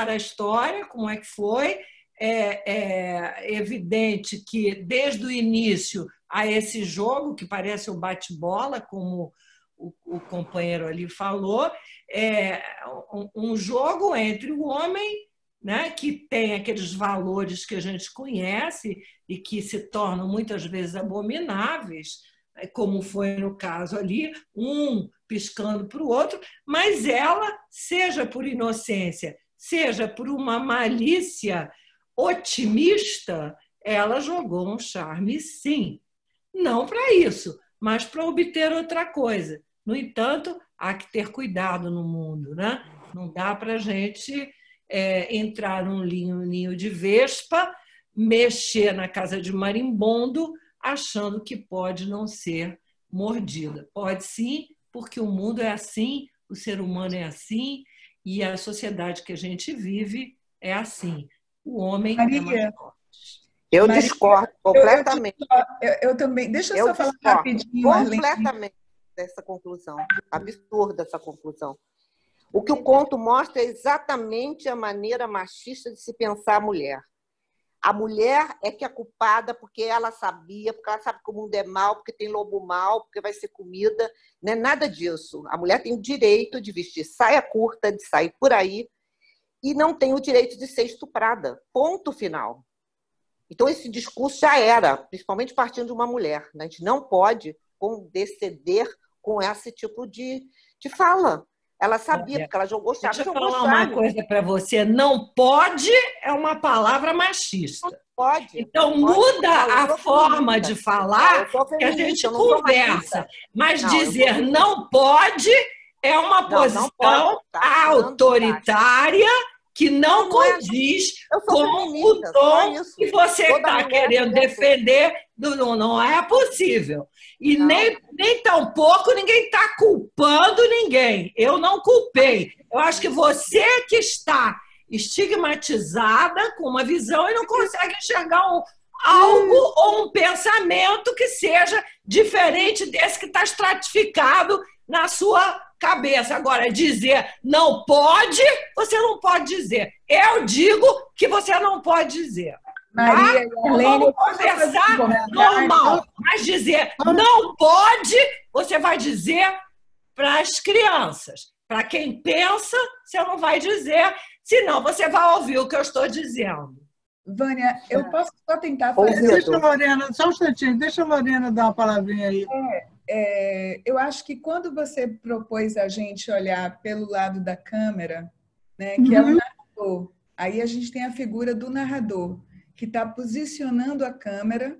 a história, como é que foi. É evidente que, desde o início, há esse jogo que parece um bate-bola, como o companheiro ali falou, um jogo entre o homem, né, que tem aqueles valores que a gente conhece e que se tornam muitas vezes abomináveis, como foi no caso ali, um piscando para o outro, mas ela, seja por inocência, seja por uma malícia otimista, ela jogou um charme, sim. Não para isso, mas para obter outra coisa. No entanto, há que ter cuidado no mundo, né? Não dá para a gente entrar num ninho de vespa, mexer na casa de marimbondo, achando que pode não ser mordida. Pode sim, porque o mundo é assim, o ser humano é assim, e a sociedade que a gente vive é assim. O homem é mais forte. Eu discordo completamente. Eu também. Deixa eu só falar rapidinho, Marlene. Completamente dessa conclusão. Absurda essa conclusão. O que o conto mostra é exatamente a maneira machista de se pensar a mulher. A mulher é que é culpada porque ela sabia, porque ela sabe que o mundo é mau, porque tem lobo mau, porque vai ser comida. Não é nada disso. A mulher tem o direito de vestir saia curta, de sair por aí, e não tem o direito de ser estuprada. Ponto final. Então, esse discurso já era, principalmente partindo de uma mulher. A gente não pode condescender com esse tipo de fala. Ela sabia, porque ela jogou chave. Deixa eu falar uma coisa para você. Não pode é uma palavra machista. Não pode. Então, muda a forma de falar que a gente conversa. Mas dizer não pode é uma posição autoritária que não condiz com o tom que você está querendo defender. Não é possível. E nem tampouco ninguém está culpando ninguém. Eu não culpei. Eu acho que você que está estigmatizada com uma visão e não consegue enxergar algo ou um pensamento que seja diferente desse que está estratificado na sua cabeça. Agora, dizer não pode, você não pode dizer. Eu digo que você não pode dizer. Maria, vamos conversar normal. Mas dizer não pode, você vai dizer para as crianças. Para quem pensa, você não vai dizer, senão você vai ouvir o que eu estou dizendo. Vânia, eu posso só tentar fazer... Deixa a Lorena, só um instantinho, deixa a Lorena dar uma palavrinha aí. Eu acho que quando você propôs a gente olhar pelo lado da câmera, né, que é o narrador, aí a gente tem a figura do narrador, que está posicionando a câmera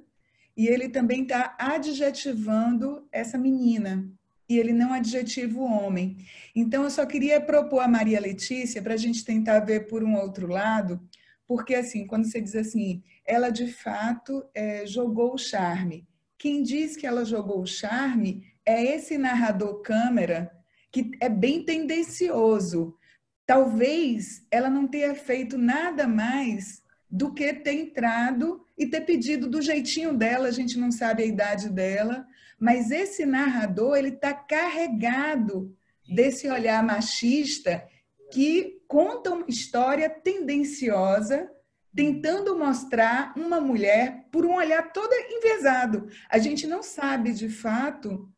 e ele também está adjetivando essa menina, e ele não adjetiva o homem. Então, eu só queria propor a Maria Letícia para a gente tentar ver por um outro lado, porque, assim, quando você diz assim, ela de fato jogou o charme. Quem diz que ela jogou o charme é esse narrador câmera, que é bem tendencioso. Talvez ela não tenha feito nada mais do que ter entrado e ter pedido do jeitinho dela, a gente não sabe a idade dela, mas esse narrador ele está carregado desse olhar machista que conta uma história tendenciosa, tentando mostrar uma mulher por um olhar todo enviesado. A gente não sabe, de fato,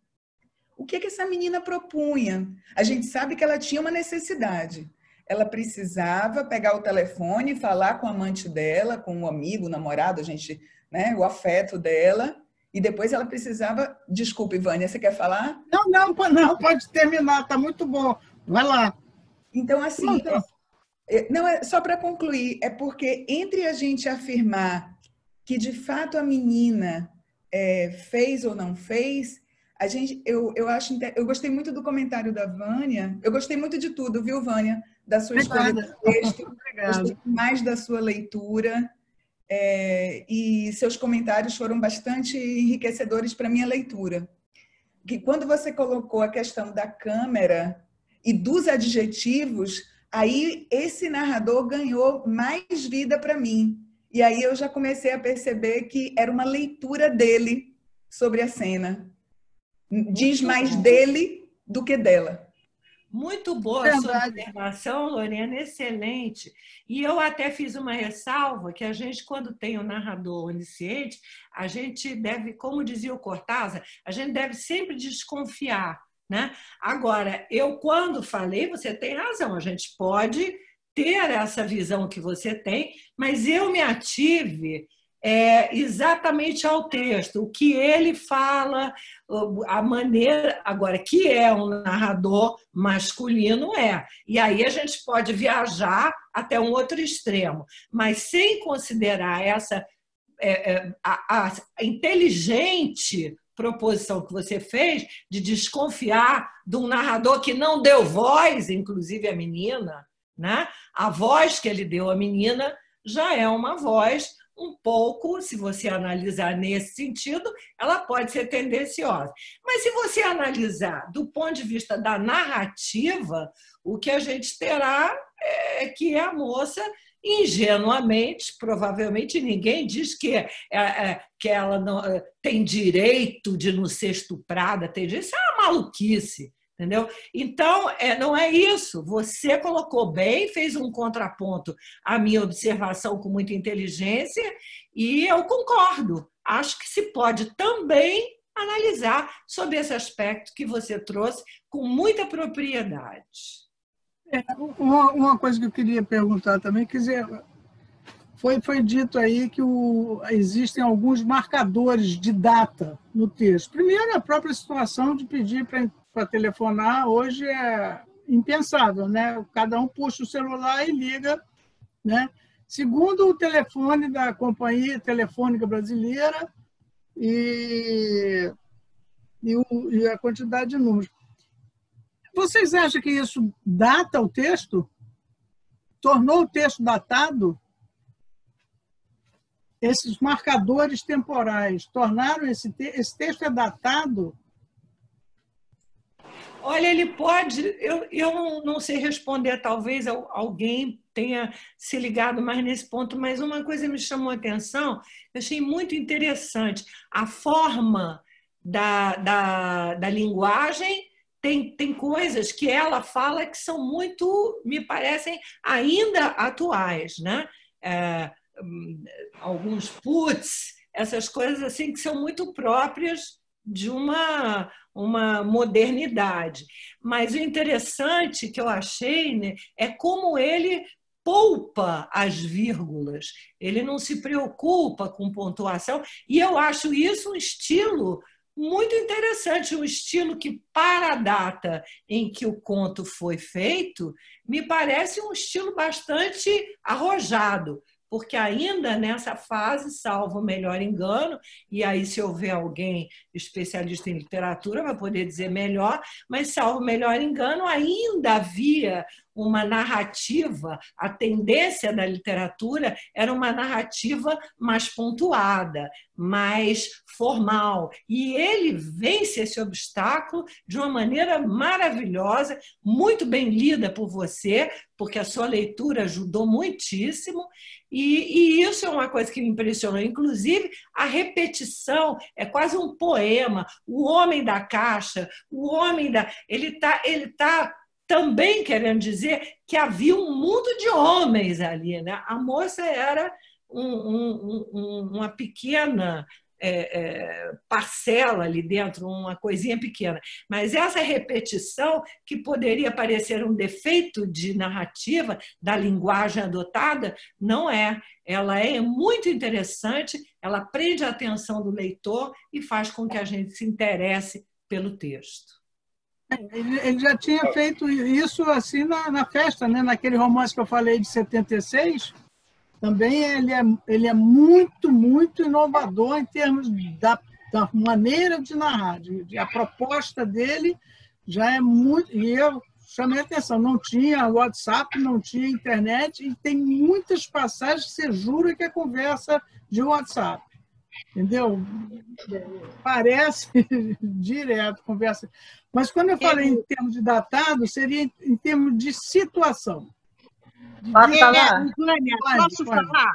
o que essa menina propunha. A gente sabe que ela tinha uma necessidade. Ela precisava pegar o telefone, falar com o amante dela, com o amigo, o namorado, né, o afeto dela, e depois ela precisava... Desculpe, Vânia, você quer falar? Não, pode terminar, está muito bom. Vai lá. Então, assim... Não, é só para concluir, é porque entre a gente afirmar que, de fato, a menina fez ou não fez, eu gostei muito do comentário da Vânia, eu gostei muito de tudo, viu, Vânia? Da sua escolha do texto, gostei mais da sua leitura, e seus comentários foram bastante enriquecedores para a minha leitura. Que quando você colocou a questão da câmera e dos adjetivos, aí esse narrador ganhou mais vida para mim. E aí eu já comecei a perceber que era uma leitura dele sobre a cena. Diz mais dele do que dela. Muito boa a sua observação, Lorena, excelente. E eu até fiz uma ressalva que a gente, quando tem um narrador onisciente, a gente deve, como dizia o Cortázar, a gente deve sempre desconfiar, né? Agora, eu quando falei, você tem razão, a gente pode ter essa visão que você tem, mas eu me ative exatamente ao texto, o que ele fala, a maneira, agora, que é um narrador masculino, e aí a gente pode viajar até um outro extremo, mas sem considerar essa a inteligente proposição que você fez de desconfiar de um narrador que não deu voz, inclusive a menina, né? A voz que ele deu à menina já é uma voz um pouco, se você analisar nesse sentido, ela pode ser tendenciosa. Mas se você analisar do ponto de vista da narrativa, o que a gente terá é que a moça, ingenuamente, provavelmente ninguém diz que ela não tem direito de não ser estuprada, tem direito, isso é uma maluquice. Entendeu? Então, não é isso. Você colocou bem, fez um contraponto à minha observação com muita inteligência e eu concordo. Acho que se pode também analisar sobre esse aspecto que você trouxe com muita propriedade. Uma coisa que eu queria perguntar também, quer dizer, foi dito aí que existem alguns marcadores de data no texto. Primeiro, a própria situação de pedir para telefonar hoje é impensável, né? Cada um puxa o celular e liga, né? Segundo, o telefone da Companhia Telefônica Brasileira e a quantidade de números. Vocês acham que isso data o texto? Tornou o texto datado? Esses marcadores temporais tornaram esse texto é datado? Olha, ele pode... Eu não sei responder, talvez alguém tenha se ligado mais nesse ponto, mas uma coisa me chamou a atenção, eu achei muito interessante. A forma da linguagem tem coisas que ela fala que são muito, me parecem, ainda atuais, né? Alguns puts, essas coisas assim que são muito próprias de uma modernidade. Mas o interessante que eu achei, né, é como ele poupa as vírgulas, ele não se preocupa com pontuação, e eu acho isso um estilo muito interessante, um estilo que, para a data em que o conto foi feito, me parece um estilo bastante arrojado, porque ainda nessa fase, salvo o melhor engano, e aí se houver alguém especialista em literatura vai poder dizer melhor, mas salvo o melhor engano, ainda havia uma narrativa, a tendência da literatura era uma narrativa mais pontuada, mais formal, e ele vence esse obstáculo de uma maneira maravilhosa, muito bem lida por você, porque a sua leitura ajudou muitíssimo, e isso é uma coisa que me impressionou. Inclusive, a repetição é quase um poema. O homem da caixa, o homem da... Ele tá também querendo dizer que havia um mundo de homens ali, né? A moça era uma pequena parcela ali dentro, uma coisinha pequena. Mas essa repetição, que poderia parecer um defeito de narrativa da linguagem adotada, não é. Ela é muito interessante, ela prende a atenção do leitor e faz com que a gente se interesse pelo texto. Ele já tinha feito isso assim na festa, né? Naquele romance que eu falei de 76, também ele é muito, muito inovador em termos da maneira de narrar. A proposta dele já é muito... E eu chamei a atenção, não tinha WhatsApp, não tinha internet, e tem muitas passagens que você jura que é conversa de WhatsApp. Entendeu? Parece direto, conversa... Mas quando eu falei em termos de datado, seria em termos de situação. Posso falar? Vânia, posso falar?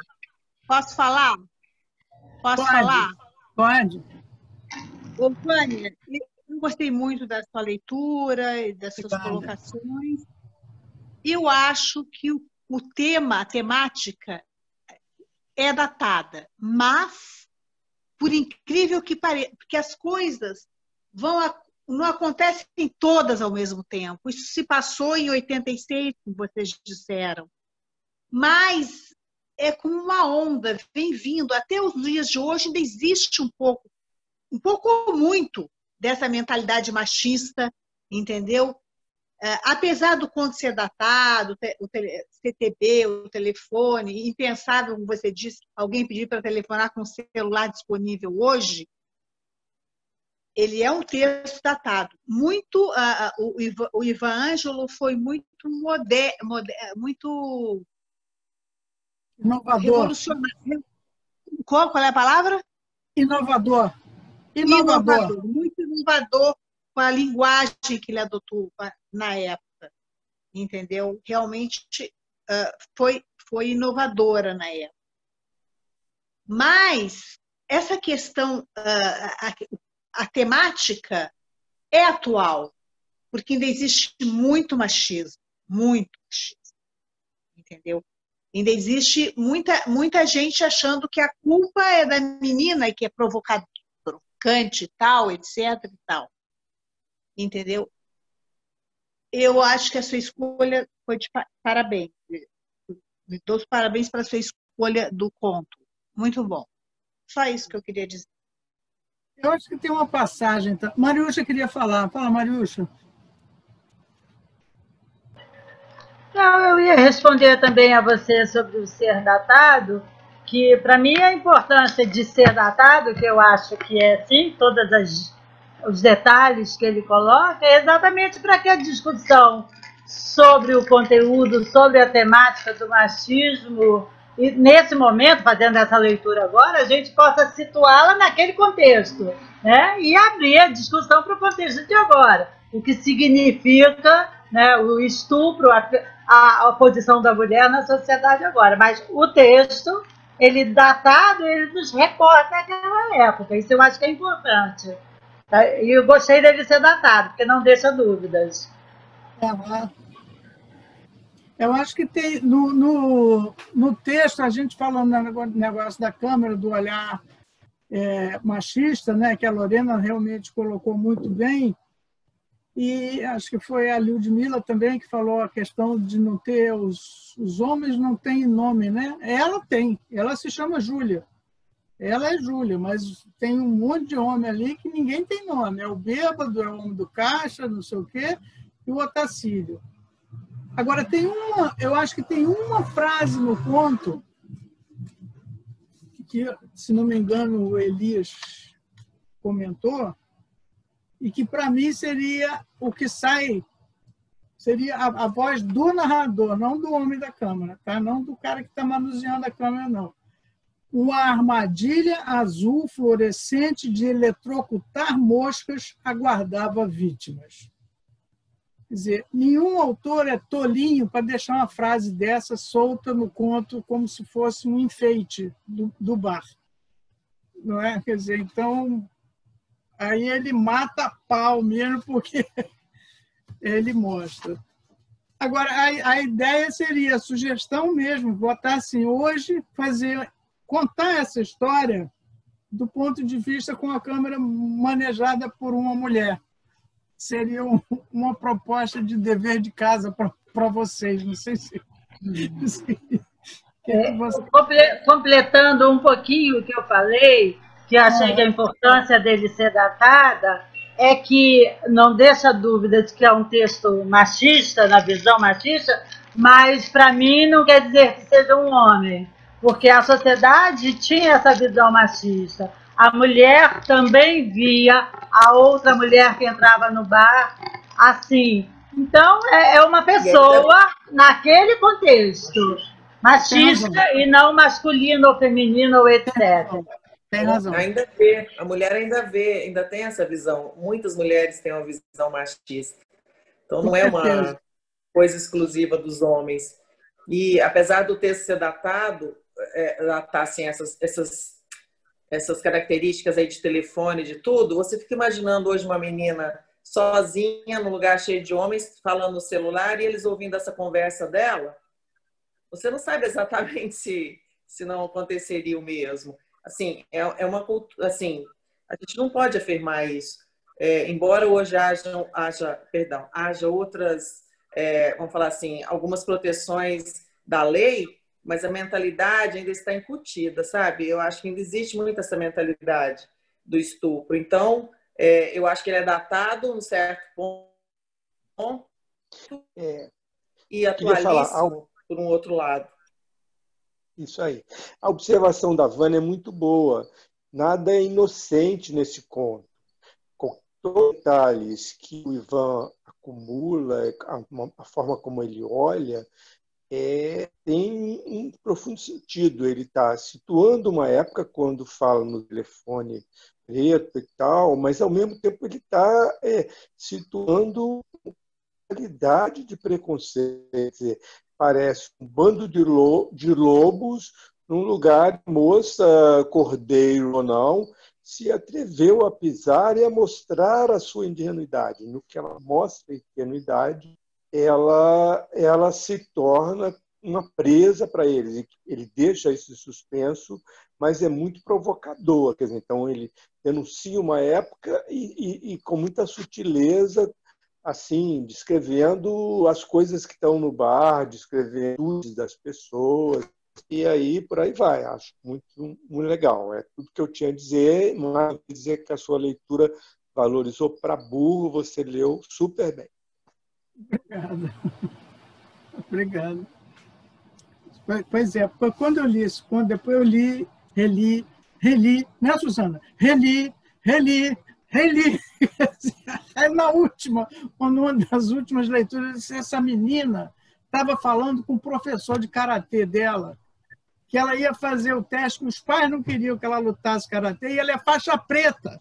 Posso falar? Posso falar? Pode. Ô, Vânia, eu gostei muito da sua leitura e das suas colocações. Eu acho que o tema, a temática, é datada, mas, por incrível que pareça, porque as coisas não acontecem todas ao mesmo tempo. Isso se passou em 86, como vocês disseram. Mas é como uma onda, vem vindo. Até os dias de hoje ainda existe um pouco ou muito, dessa mentalidade machista, entendeu? Apesar do conto ser datado, o CTB, o telefone, impensável, como você disse, alguém pedir para telefonar com o celular disponível hoje, ele é um texto datado. O Ivan Ângelo foi muito muito Inovador. revolucionário. Qual é a palavra? Inovador. Muito inovador com a linguagem que ele adotou na época, entendeu? Realmente foi inovadora na época. Mas essa questão, a temática é atual, porque ainda existe muito machismo, entendeu? Ainda existe muita gente achando que a culpa é da menina que é provocante e tal, etc. e tal. Entendeu? Eu acho que a sua escolha foi de parabéns. Me dou os parabéns para a sua escolha do conto. Muito bom. Só isso que eu queria dizer. Eu acho que tem uma passagem. Mariúcha queria falar. Fala, Mariúcha. Não, eu ia responder também a você sobre o ser datado, que para mim a importância de ser datado, que eu acho que é sim, todos os detalhes que ele coloca, é exatamente para que a discussão sobre o conteúdo, sobre a temática do machismo, e nesse momento, fazendo essa leitura agora, a gente possa situá-la naquele contexto, né? E abrir a discussão para o contexto de agora. O que significa, né, o estupro, a posição da mulher na sociedade agora. Mas o texto, ele datado, ele nos reporta aquela época. Isso eu acho que é importante. E eu gostei dele ser datado, porque não deixa dúvidas. Eu acho que tem no texto, a gente falando no negócio da câmera, do olhar machista, né, que a Lorena realmente colocou muito bem, e acho que foi a Ludmila também que falou a questão de não ter, os homens não têm nome, né? Ela se chama Júlia. Ela é Júlia, mas tem um monte de homem ali que ninguém tem nome. É o bêbado, é o homem do caixa, não sei o quê, e o Otacílio. Agora, eu acho que tem uma frase no conto que, se não me engano, o Elias comentou, e que, para mim, seria o que sai, seria a voz do narrador, não do homem da câmera, tá? Não do cara que está manuseando a câmera, não. Uma armadilha azul fluorescente de eletrocutar moscas aguardava vítimas. Quer dizer, nenhum autor é tolinho para deixar uma frase dessa solta no conto como se fosse um enfeite do bar. Não é? Quer dizer, então, aí ele mata a pau mesmo, porque ele mostra. Agora, a ideia seria, a sugestão mesmo, botar assim, hoje, contar essa história do ponto de vista com a câmera manejada por uma mulher. Seria uma proposta de dever de casa para vocês. Não sei se... Completando um pouquinho o que eu falei, que achei que a importância dele ser datada, é que não deixa dúvida de que é um texto machista, na visão machista, mas, para mim, não quer dizer que seja um homem, porque a sociedade tinha essa visão machista. A mulher também via a outra mulher que entrava no bar assim. Então, é uma pessoa naquele contexto, machista e não masculino ou feminino ou etc. Tem razão. Ainda vê, a mulher ainda tem essa visão. Muitas mulheres têm uma visão machista. Então, não é uma coisa exclusiva dos homens. E, apesar do texto ser datado, datar assim, essas características aí de telefone, de tudo, você fica imaginando hoje uma menina sozinha, num lugar cheio de homens, falando no celular, e eles ouvindo essa conversa dela. Você não sabe exatamente se não aconteceria o mesmo. Assim, é uma cultura, assim, a gente não pode afirmar isso. Embora hoje haja outras, vamos falar assim, algumas proteções da lei, mas a mentalidade ainda está incutida, sabe? Eu acho que ainda existe muito essa mentalidade do estupro. Então, eu acho que ele é datado num certo ponto e atualíssimo por um outro lado. Isso aí. A observação da Vânia é muito boa. Nada é inocente nesse conto. Com todos os detalhes que o Ivan acumula, a forma como ele olha, tem um profundo sentido. Ele está situando uma época quando fala no telefone preto e tal, mas ao mesmo tempo ele está situando uma qualidade de preconceito. Quer dizer, parece um bando de lobos num lugar que moça, cordeiro ou não, se atreveu a pisar e a mostrar a sua ingenuidade. No que ela mostra a ingenuidade, ela se torna uma presa para eles. Ele deixa esse suspenso, mas é muito provocador. Quer dizer, então, ele denuncia uma época e com muita sutileza, assim, descrevendo as coisas que estão no bar, descrevendo as das pessoas, e aí por aí vai. Acho muito, muito legal. É tudo que eu tinha a dizer, mas dizer que a sua leitura valorizou para burro, você leu super bem. Obrigado. Obrigado. Pois é, quando eu li isso, depois eu li, reli, né, Suzana? Reli. Aí na última, numa das últimas leituras, essa menina estava falando com o professor de karatê dela, que ela ia fazer o teste, que os pais não queriam que ela lutasse karatê, e ela é faixa preta.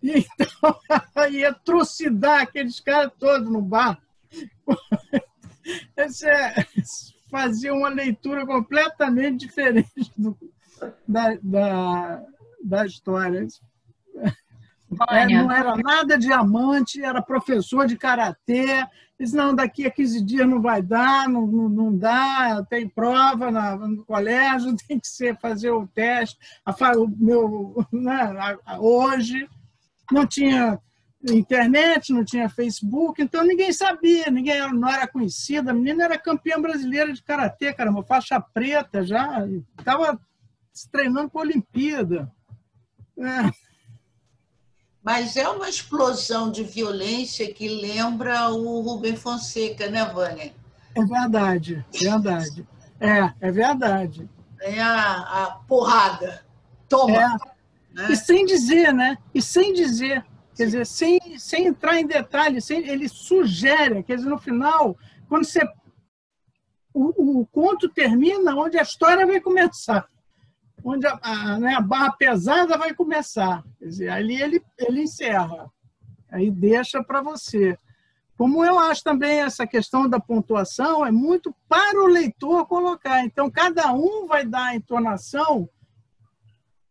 E então ela ia trucidar aqueles caras todos no bar. Fazia uma leitura completamente diferente da história. Não era nada de amante, era professor de karatê. Disse, não, daqui a 15 dias não vai dar, não dá, tem prova no colégio, tem que fazer o teste. Hoje não tinha internet, não tinha Facebook, então ninguém sabia, ninguém não era conhecida. A menina era campeã brasileira de karatê, caramba, faixa preta já, estava se treinando para a Olimpíada. Mas é uma explosão de violência que lembra o Rubem Fonseca, né, Vânia? É verdade, verdade. É verdade. É a porrada. Toma. Né? E sem dizer, né? E sem dizer. Quer dizer, sem entrar em detalhes, ele sugere, quer dizer, no final, quando o conto termina onde a história vai começar, onde a barra pesada vai começar. Quer dizer, ali ele encerra, aí deixa para você. Como eu acho também essa questão da pontuação é muito para o leitor colocar. Então, cada um vai dar a entonação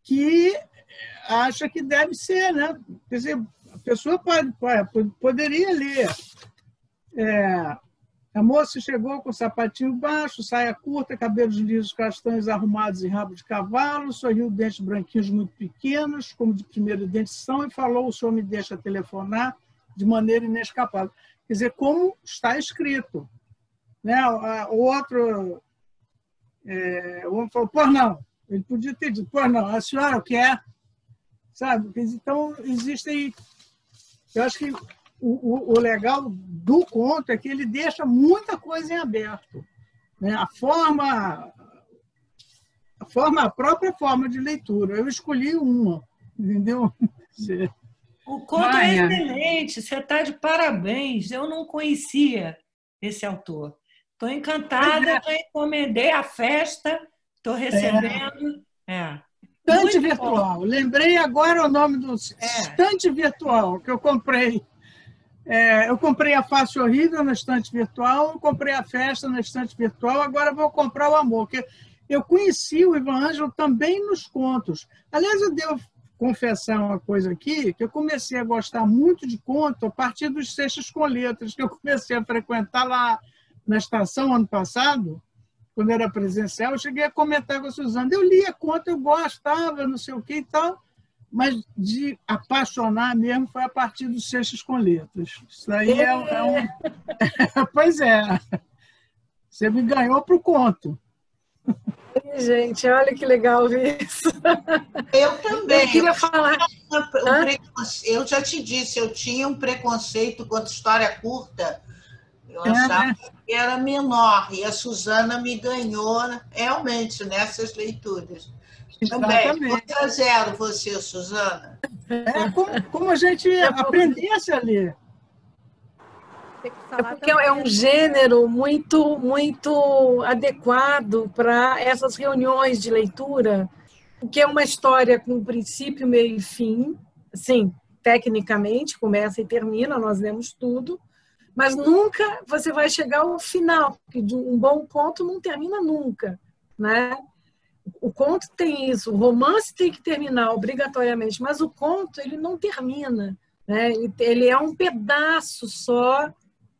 que acha que deve ser, né? Quer dizer, a pessoa poderia ler. A moça chegou com sapatinho baixo, saia curta, cabelos lisos castanhos arrumados em rabo de cavalo, sorriu dentes branquinhos muito pequenos, como de primeira dentição, e falou: o senhor me deixa telefonar de maneira inescapável. Quer dizer, como está escrito. Né? O outro falou: pois não. Ele podia ter dito: pois não, a senhora o quer? Sabe? Então, existem... Eu acho que o legal do conto é que ele deixa muita coisa em aberto. Né? A própria forma de leitura. Eu escolhi uma, entendeu? O conto é excelente, você está de parabéns. Eu não conhecia esse autor. Estou encantada, já encomendei a festa, estou recebendo. Estante virtual. Lembrei agora o nome do estante virtual que eu comprei. Eu comprei a Face Horrível na estante virtual, eu comprei a Festa na estante virtual, agora vou comprar o Amor. Porque eu conheci o Ivan Ângelo também nos contos. Aliás, eu devo confessar uma coisa aqui, que eu comecei a gostar muito de conto a partir dos Seixas com Letras, que eu comecei a frequentar lá na estação ano passado, quando era presencial. Eu cheguei a comentar com a Suzana, eu lia conto, eu gostava, não sei o que e tal, mas de apaixonar mesmo foi a partir dos Seixas com Letras. Isso aí Pois é. Você me ganhou para o conto. Gente, olha que legal ver isso. Eu também. Eu queria falar. Eu já te disse, eu tinha um preconceito contra história curta. Eu achava que era menor. E a Suzana me ganhou realmente nessas leituras. Também. 2-0 você, Suzana. Como a gente aprendesse a ler. ter que falar porque é um gênero muito adequado para essas reuniões de leitura, porque é uma história com princípio, meio e fim, assim, tecnicamente, começa e termina, nós lemos tudo, mas nunca você vai chegar ao final, porque de um bom conto não termina nunca, né? O conto tem isso, o romance tem que terminar obrigatoriamente, mas o conto ele não termina, né? Ele é um pedaço só,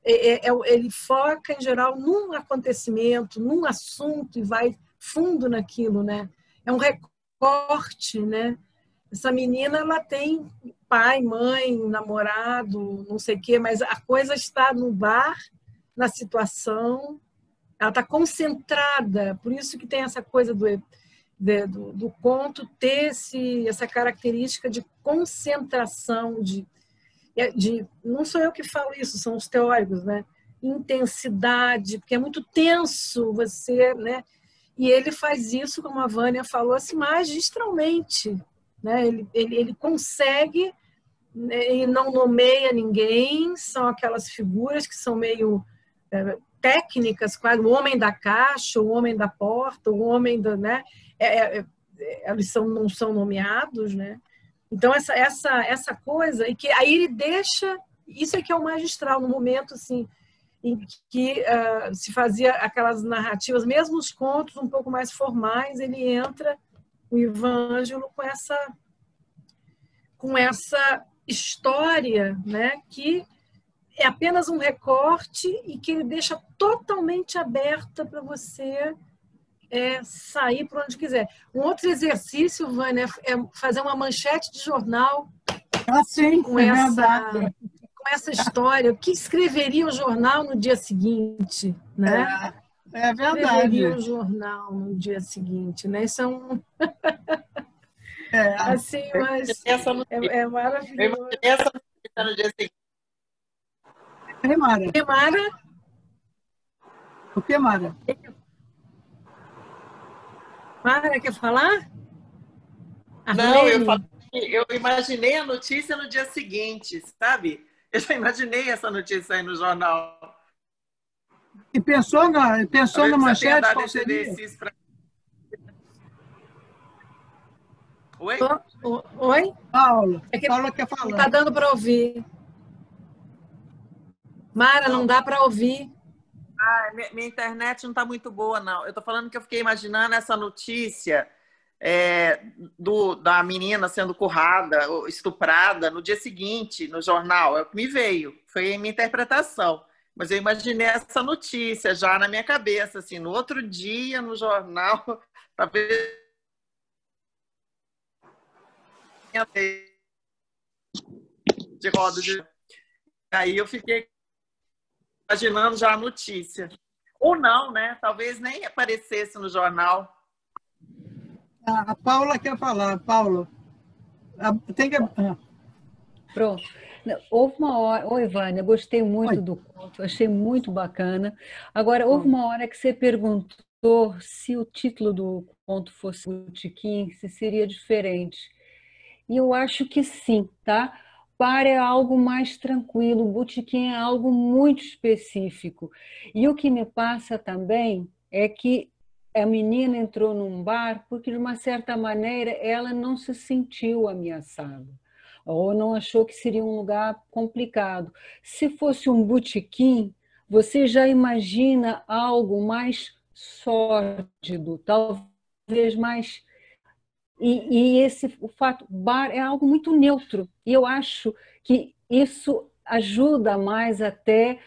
ele foca em geral num acontecimento, num assunto e vai fundo naquilo, né? É um recorte, né? Essa menina ela tem pai, mãe, namorado, não sei o quê, mas a coisa está no bar, na situação, ela está concentrada, por isso que tem essa coisa do conto ter essa característica de concentração, não sou eu que falo isso, são os teóricos, né? Intensidade, porque é muito tenso você, né? E ele faz isso, como a Vânia falou, assim, magistralmente, né? Ele consegue, ele não nomeia ninguém, são aquelas figuras que são meio técnicas, quase o homem da caixa, o homem da porta, o homem da, né? Eles não são nomeados, né? Então essa coisa e que aí ele deixa, isso é que é o magistral no momento assim em que se fazia aquelas narrativas, mesmo os contos um pouco mais formais, ele entra o Ivan Ângelo com essa história, né, que é apenas um recorte e que ele deixa totalmente aberta para você sair por onde quiser. Um outro exercício, Vânia, é fazer uma manchete de jornal sim, com essa história. O que escreveria o jornal no dia seguinte, né? É verdade. Escreveria o jornal no dia seguinte, né? Isso é um... assim, mas é maravilhoso. Essa no dia seguinte. Mara? Mara? O que, Mara? Mara, quer falar? Não, eu imaginei a notícia no dia seguinte, sabe? Eu já imaginei essa notícia aí no jornal. E pensou na manchete? Qual seria? Oi? Oi? Paulo. Paulo quer falar. Não está dando para ouvir. Mara, não dá para ouvir. Minha internet não está muito boa, não. Eu estou falando que eu fiquei imaginando essa notícia da menina sendo currada, estuprada, no dia seguinte, no jornal. É o que me veio. Foi a minha interpretação. Mas eu imaginei essa notícia já na minha cabeça, assim, no outro dia, no jornal, talvez... de roda de... Aí eu fiquei imaginando já a notícia. Ou não, né? Talvez nem aparecesse no jornal. A Paula quer falar. Paulo, tem que... Pronto. Houve uma hora... Oi, Vânia, gostei muito do conto, achei muito bacana. Agora, houve uma hora que você perguntou se o título do conto fosse Botequim, se seria diferente. E eu acho que sim, tá? Bar é algo mais tranquilo, botequim é algo muito específico. E o que me passa também é que a menina entrou num bar porque, de uma certa maneira, ela não se sentiu ameaçada, ou não achou que seria um lugar complicado. Se fosse um botequim, você já imagina algo mais sórdido, talvez mais... o fato, bar é algo muito neutro, e eu acho que isso ajuda mais até,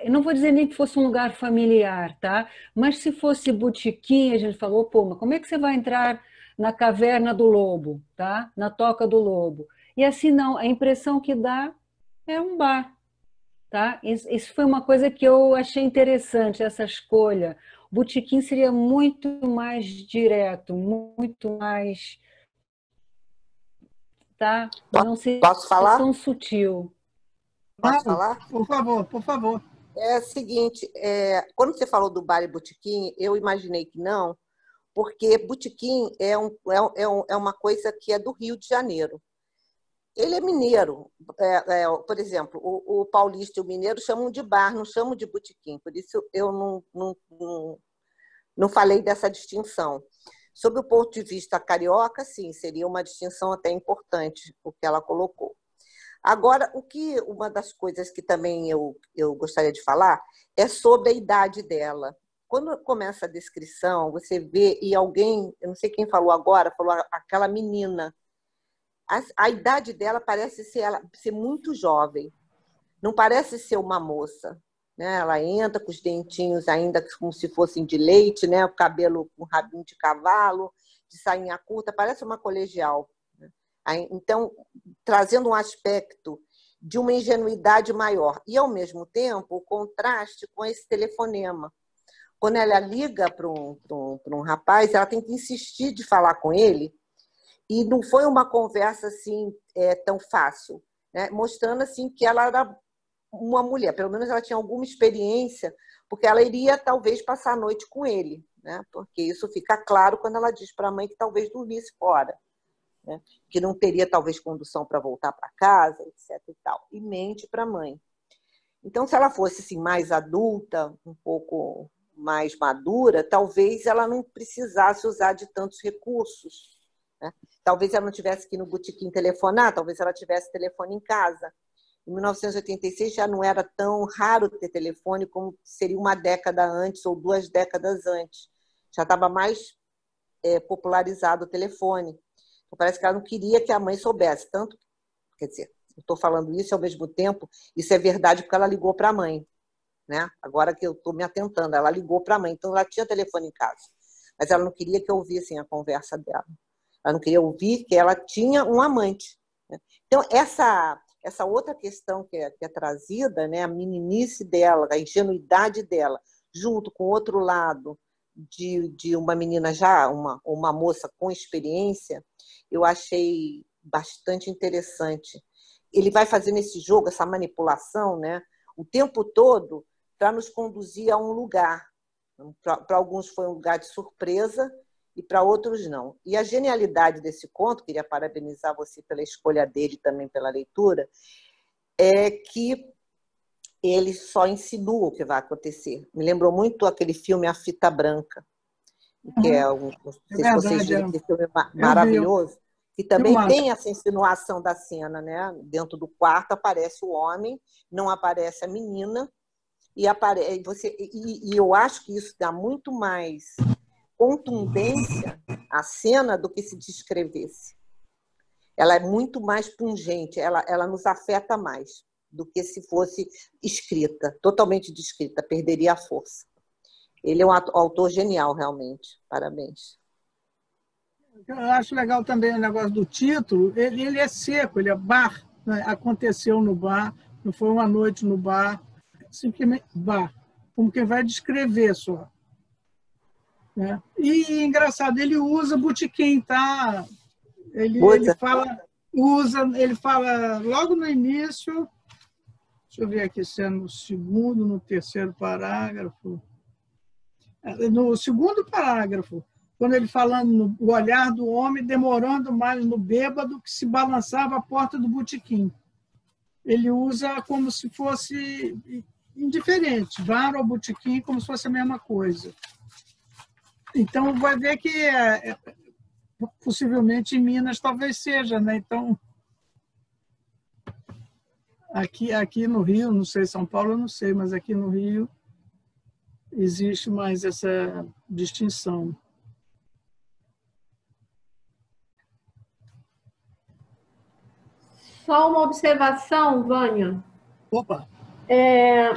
não vou dizer nem que fosse um lugar familiar, tá? Mas se fosse botequim, a gente falou, pô, mas como é que você vai entrar na caverna do lobo, tá? Na toca do lobo? E assim não, a impressão que dá é um bar, tá? Isso foi uma coisa que eu achei interessante, essa escolha. O botequim seria muito mais direto, muito mais... Tá? Não seria Posso falar? tão sutil. Posso falar? Por favor, por favor. É o seguinte, quando você falou do bar e botequim, eu imaginei que não, porque botequim é uma coisa que é do Rio de Janeiro. Ele é mineiro. Por exemplo, o paulista e o mineiro chamam de bar, não chamam de botequim. Por isso eu não falei dessa distinção. Sob o ponto de vista carioca, sim, seria uma distinção até importante o que ela colocou. Agora, uma das coisas que também eu gostaria de falar é sobre a idade dela. Quando começa a descrição, você vê, e alguém, eu não sei quem falou agora, falou aquela menina. A idade dela parece ser muito jovem, não parece ser uma moça. Né? Ela entra com os dentinhos ainda como se fossem de leite, né? O cabelo com rabinho de cavalo, de sainha curta, parece uma colegial. Então, trazendo um aspecto de uma ingenuidade maior. E, ao mesmo tempo, o contraste com esse telefonema. Quando ela liga para um rapaz, ela tem que insistir de falar com ele, e não foi uma conversa assim tão fácil, né? Mostrando assim, que ela era uma mulher, pelo menos ela tinha alguma experiência, porque ela iria talvez passar a noite com ele, né? Porque isso fica claro quando ela diz para a mãe que talvez dormisse fora. Né? Que não teria talvez condução para voltar para casa, etc. e tal, e mente para a mãe. Então, se ela fosse assim, mais adulta, um pouco mais madura, talvez ela não precisasse usar de tantos recursos. Né? Talvez ela não tivesse que ir no botequim telefonar, talvez ela tivesse telefone em casa. Em 1986 já não era tão raro ter telefone como seria uma década antes ou 2 décadas antes. Já estava mais popularizado o telefone. Parece que ela não queria que a mãe soubesse. Tanto, quer dizer, eu estou falando isso e, ao mesmo tempo, isso é verdade porque ela ligou para a mãe. Né? Agora que eu estou me atentando, ela ligou para a mãe. Então, ela tinha telefone em casa. Mas ela não queria que eu ouvissem a conversa dela. Ela não queria ouvir que ela tinha um amante. Né? Então, essa outra questão que é trazida, né? A meninice dela, a ingenuidade dela, junto com o outro lado de uma menina já, uma moça com experiência, eu achei bastante interessante. Ele vai fazendo esse jogo, essa manipulação, né, o tempo todo para nos conduzir a um lugar. Para alguns foi um lugar de surpresa e para outros não. E a genialidade desse conto, queria parabenizar você pela escolha dele, também pela leitura, é que ele só insinua o que vai acontecer. Me lembrou muito aquele filme A Fita Branca, que não sei se vocês viram, esse filme maravilhoso, que também tem essa insinuação da cena, né? Dentro do quarto aparece o homem, não aparece a menina, e eu acho que isso dá muito mais contundência à cena do que se descrevesse. Ela é muito mais pungente, ela nos afeta mais do que se fosse escrita, totalmente descrita, perderia a força. Ele é um autor genial, realmente. Parabéns. Eu acho legal também o negócio do título. Ele é seco, ele é bar. Né? Aconteceu no bar, não foi uma noite no bar, simplesmente bar, como quem vai descrever só. Né? E, engraçado, ele usa botequim, tá? Ele fala logo no início. Deixa eu ver aqui se é no segundo, no terceiro parágrafo. No segundo parágrafo, quando ele falando no olhar do homem demorando mais no bêbado que se balançava a porta do botequim. Ele usa como se fosse indiferente, bar ou botequim, como se fosse a mesma coisa. Então, vai ver que possivelmente em Minas talvez seja, né? Então, aqui no Rio, não sei, São Paulo eu não sei, mas aqui no Rio existe mais essa distinção. Só uma observação, Vânia. Opa!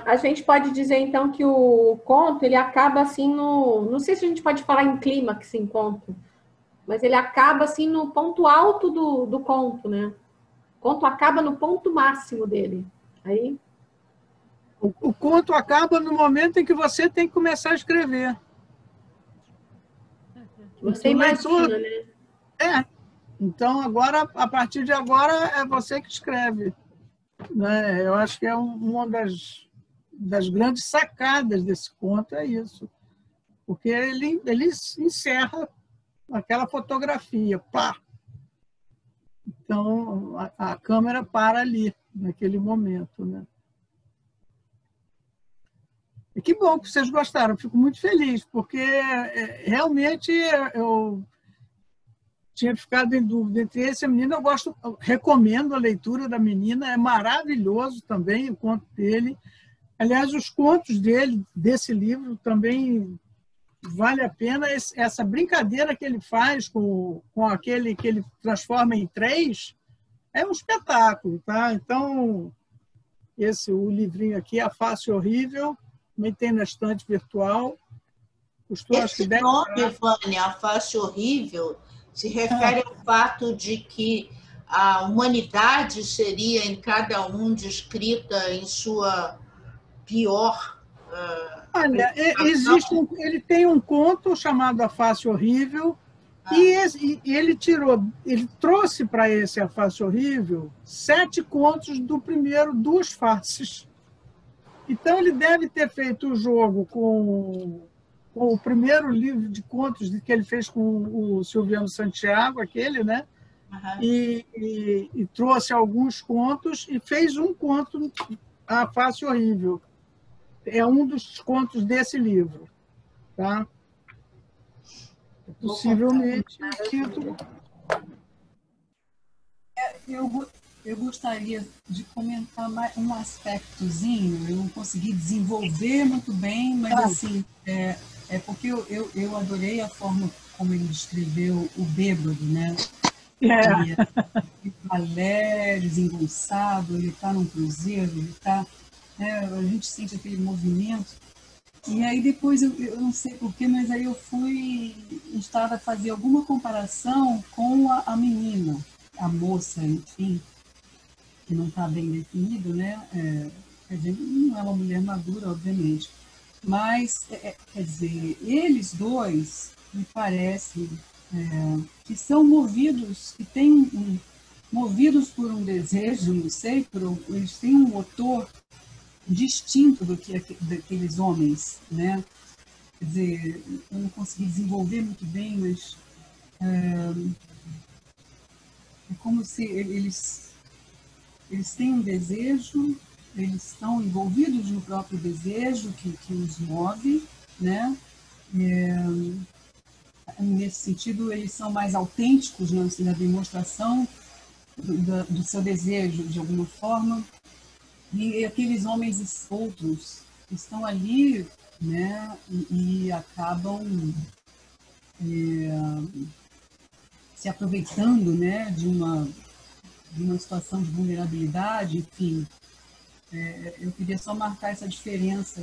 A gente pode dizer, então, que o conto ele acaba assim no... Não sei se a gente pode falar em clímax em conto, mas ele acaba assim no ponto alto do conto, né? O conto acaba no ponto máximo dele. Aí... O conto acaba no momento em que você tem que começar a escrever. Você imagina, né? Então, agora, a partir de agora, é você que escreve. Né? Eu acho que é uma das grandes sacadas desse conto, é isso. Porque ele encerra aquela fotografia. Pá! Então, a câmera para ali, naquele momento, né? E que bom que vocês gostaram, fico muito feliz, porque realmente eu tinha ficado em dúvida entre esse e a menina. Recomendo a leitura da menina, é maravilhoso também o conto dele. Aliás, os contos dele, desse livro, também vale a pena. Essa brincadeira que ele faz com aquele que ele transforma em 3 é um espetáculo, tá? Então, o livrinho aqui, A Face Horrível, também tem na estante virtual. Custou, acho que Esse 10 nome, Vânia, A Face Horrível, se refere ao fato de que a humanidade seria em cada um descrita em sua pior... Olha, ele tem um conto chamado A Face Horrível, e ele trouxe para esse A Face Horrível 7 contos do primeiro Duas Faces. Então, ele deve ter feito o jogo com o primeiro livro de contos que ele fez com o Silviano Santiago, aquele, né? Uhum. E trouxe alguns contos e fez um conto, A Face Horrível. É um dos contos desse livro, tá? Possivelmente o título. Eu gostaria de comentar mais um aspectozinho. Eu não consegui desenvolver muito bem, mas assim, é porque eu adorei a forma como ele descreveu o bêbado, né? Ele é desengonçado, ele está num cruzeiro, ele está... a gente sente aquele movimento. E aí depois, eu não sei porquê, mas aí eu fui estar a fazer alguma comparação com a menina, a moça, enfim, que não está bem definido, né? Quer dizer, não é uma mulher madura, obviamente. Mas, quer dizer, eles dois, me parece, que são movidos, que têm movidos por um desejo, não sei, eles têm um motor distinto do que daqueles homens, né? Quer dizer, eu não consegui desenvolver muito bem, mas é como se eles têm um desejo, eles estão envolvidos no próprio desejo que os move, né? Nesse sentido, eles são mais autênticos na demonstração do seu desejo, de alguma forma. E aqueles homens outros estão ali, né, e acabam se aproveitando, né, de uma situação de vulnerabilidade, enfim. Eu queria só marcar essa diferença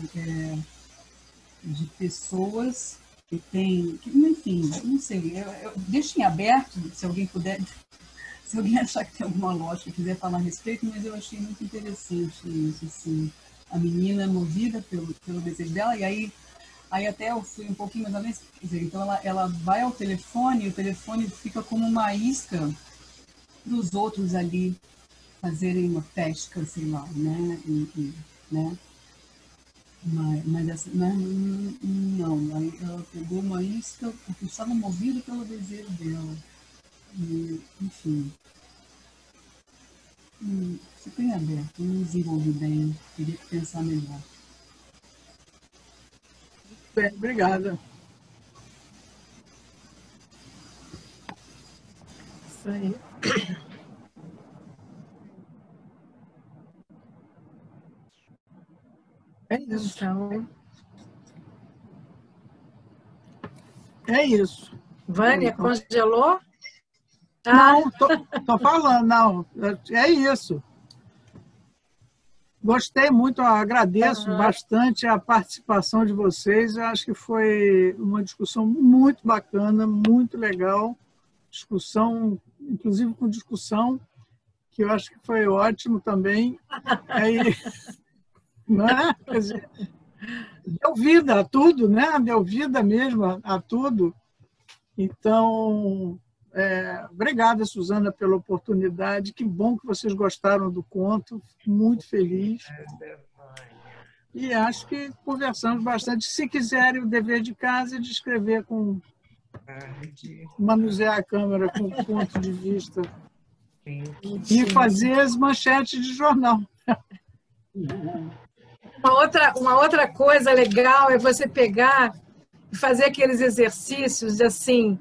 de pessoas que têm, enfim, não sei, eu deixo em aberto, se alguém puder... Se alguém achar que tem alguma lógica, quiser falar a respeito, mas eu achei muito interessante isso, assim. A menina é movida pelo desejo dela, e aí até eu fui um pouquinho mais ou menos, quer dizer, então ela vai ao telefone, e o telefone fica como uma isca para os outros ali fazerem uma pesca, sei lá, né? Né? Mas essa, não, aí ela pegou uma isca porque estava movida pelo desejo dela. E, enfim, fiquei aberto, não desenvolvi bem, queria pensar melhor. Bem, obrigada. Isso aí. É isso. Então, é isso. Vânia, congelou? Não, tô falando, não. É isso. Gostei muito, agradeço bastante a participação de vocês. Eu acho que foi uma discussão muito bacana, muito legal. Discussão, inclusive com discussão, que eu acho que foi ótimo também. Aí, né? Quer dizer, deu vida a tudo, né? Deu vida mesmo a tudo. Então... obrigada, Suzana, pela oportunidade. Que bom que vocês gostaram do conto. Fico muito feliz. E acho que conversamos bastante. Se quiserem, o dever de casa é de escrever manusear a câmera com ponto de vista E fazer as manchetes de jornal. Uma outra coisa legal é você pegar e fazer aqueles exercícios assim,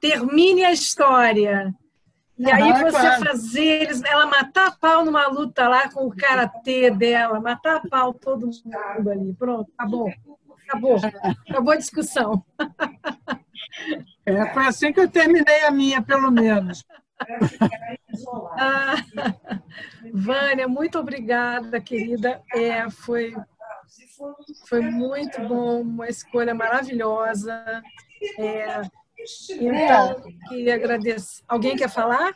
termine a história. E aí você fazer ela matar a pau numa luta lá com o karatê dela, matar a pau todo mundo ali. Pronto, acabou. Acabou a discussão. Foi assim que eu terminei a minha, pelo menos. Vânia, muito obrigada, querida. Foi muito bom, uma escolha maravilhosa. Então, queria agradecer. Alguém quer falar?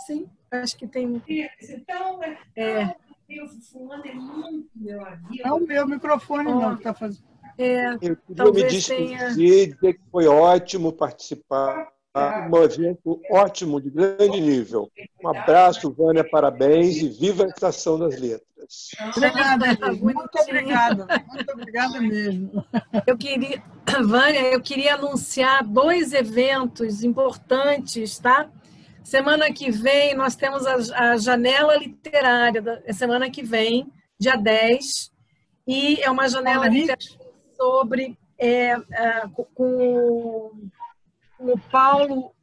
Sim, acho que tem. É o meu microfone não que está fazendo. Eu queria me despedir, dizer que foi ótimo participar. Um evento ótimo, de grande nível. Um abraço, Vânia, parabéns e viva a Estação das Letras. Obrigada, muito obrigada. Muito obrigada mesmo. Vânia, eu queria anunciar 2 eventos importantes, tá? Semana que vem nós temos a Janela Literária, semana que vem, dia 10, e é uma janela literária sobre com o Paulo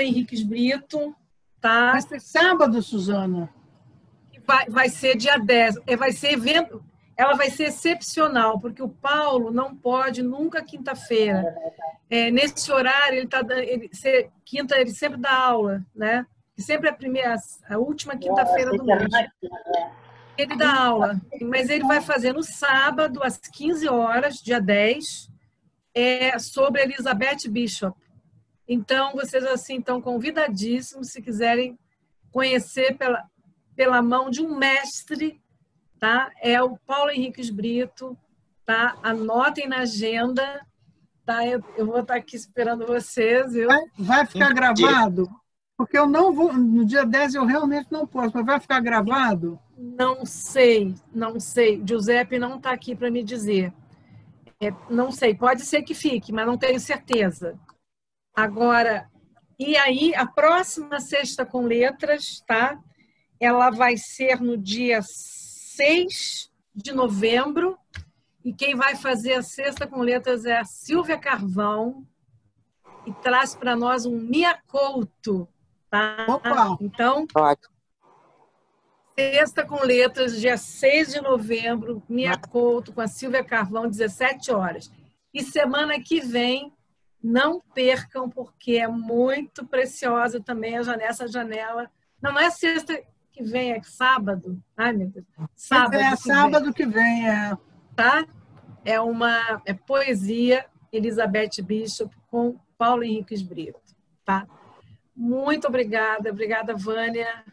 Henriques Brito, tá? Vai ser sábado, Suzana. Vai ser dia 10. Vai ser evento. Ela vai ser excepcional, porque o Paulo não pode nunca quinta-feira. Nesse horário, quinta ele sempre dá aula, né? E sempre a última quinta-feira do mês. Ele dá aula, mas ele vai fazer no sábado, às 15 horas, dia 10, sobre Elizabeth Bishop. Então, vocês assim estão convidadíssimos, se quiserem conhecer pela mão de um mestre, tá? É o Paulo Henriques Brito, tá? Anotem na agenda, tá? Eu vou estar aqui esperando vocês. Vai ficar gravado? Porque eu não vou, no dia 10 eu realmente não posso, mas vai ficar gravado? Não sei. Giuseppe não está aqui para me dizer. Não sei, pode ser que fique, mas não tenho certeza. Agora, e aí, a próxima Sexta com Letras, tá? Ela vai ser no dia 6 de novembro, e quem vai fazer a Sexta com Letras é a Silvia Carvão, e traz para nós um Mia Couto, tá? Opa. Então, Sexta com Letras, dia 6 de novembro, Mia Couto, com a Silvia Carvão, 17 horas. E semana que vem, não percam, porque é muito preciosa também essa janela. Não é sexta que vem, é sábado. Ai, meu Deus. Sábado que vem. Tá? É poesia, Elizabeth Bishop, com Paulo Henriques Brito. Tá? Muito obrigada. Obrigada, Vânia.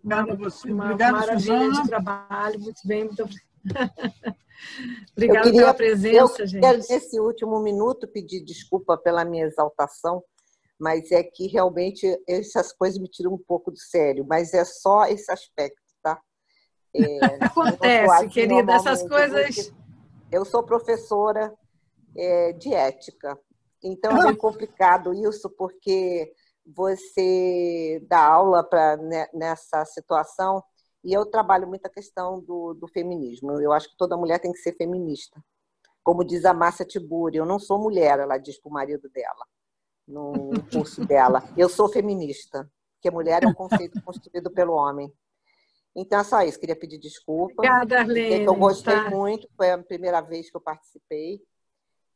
Obrigada a você. Obrigada, maravilha Suzana. De trabalho. Muito bem, muito obrigada. Obrigada pela presença, gente. Eu quero, nesse último minuto, pedir desculpa pela minha exaltação, mas é que realmente essas coisas me tiram um pouco do sério, mas é só esse aspecto, tá? Acontece, querida, essas coisas... Eu sou professora de ética, então é meio complicado isso, porque você dá aula nessa situação. E eu trabalho muito a questão do feminismo. Eu acho que toda mulher tem que ser feminista. Como diz a Márcia Tiburi, eu não sou mulher, ela diz para o marido dela, no curso dela. Eu sou feminista, porque mulher é um conceito construído pelo homem. Então, é só isso. Queria pedir desculpa. Obrigada, Arlene. Eu gostei muito, foi a primeira vez que eu participei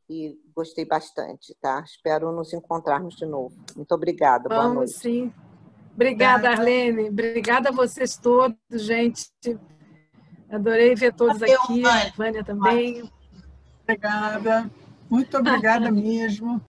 e gostei bastante, tá? Espero nos encontrarmos de novo. Muito obrigada. Boa noite. Sim. Obrigada, Arlene. Obrigada a vocês todos, gente. Adorei ver todos aqui. Vânia também. Obrigada. Muito obrigada mesmo.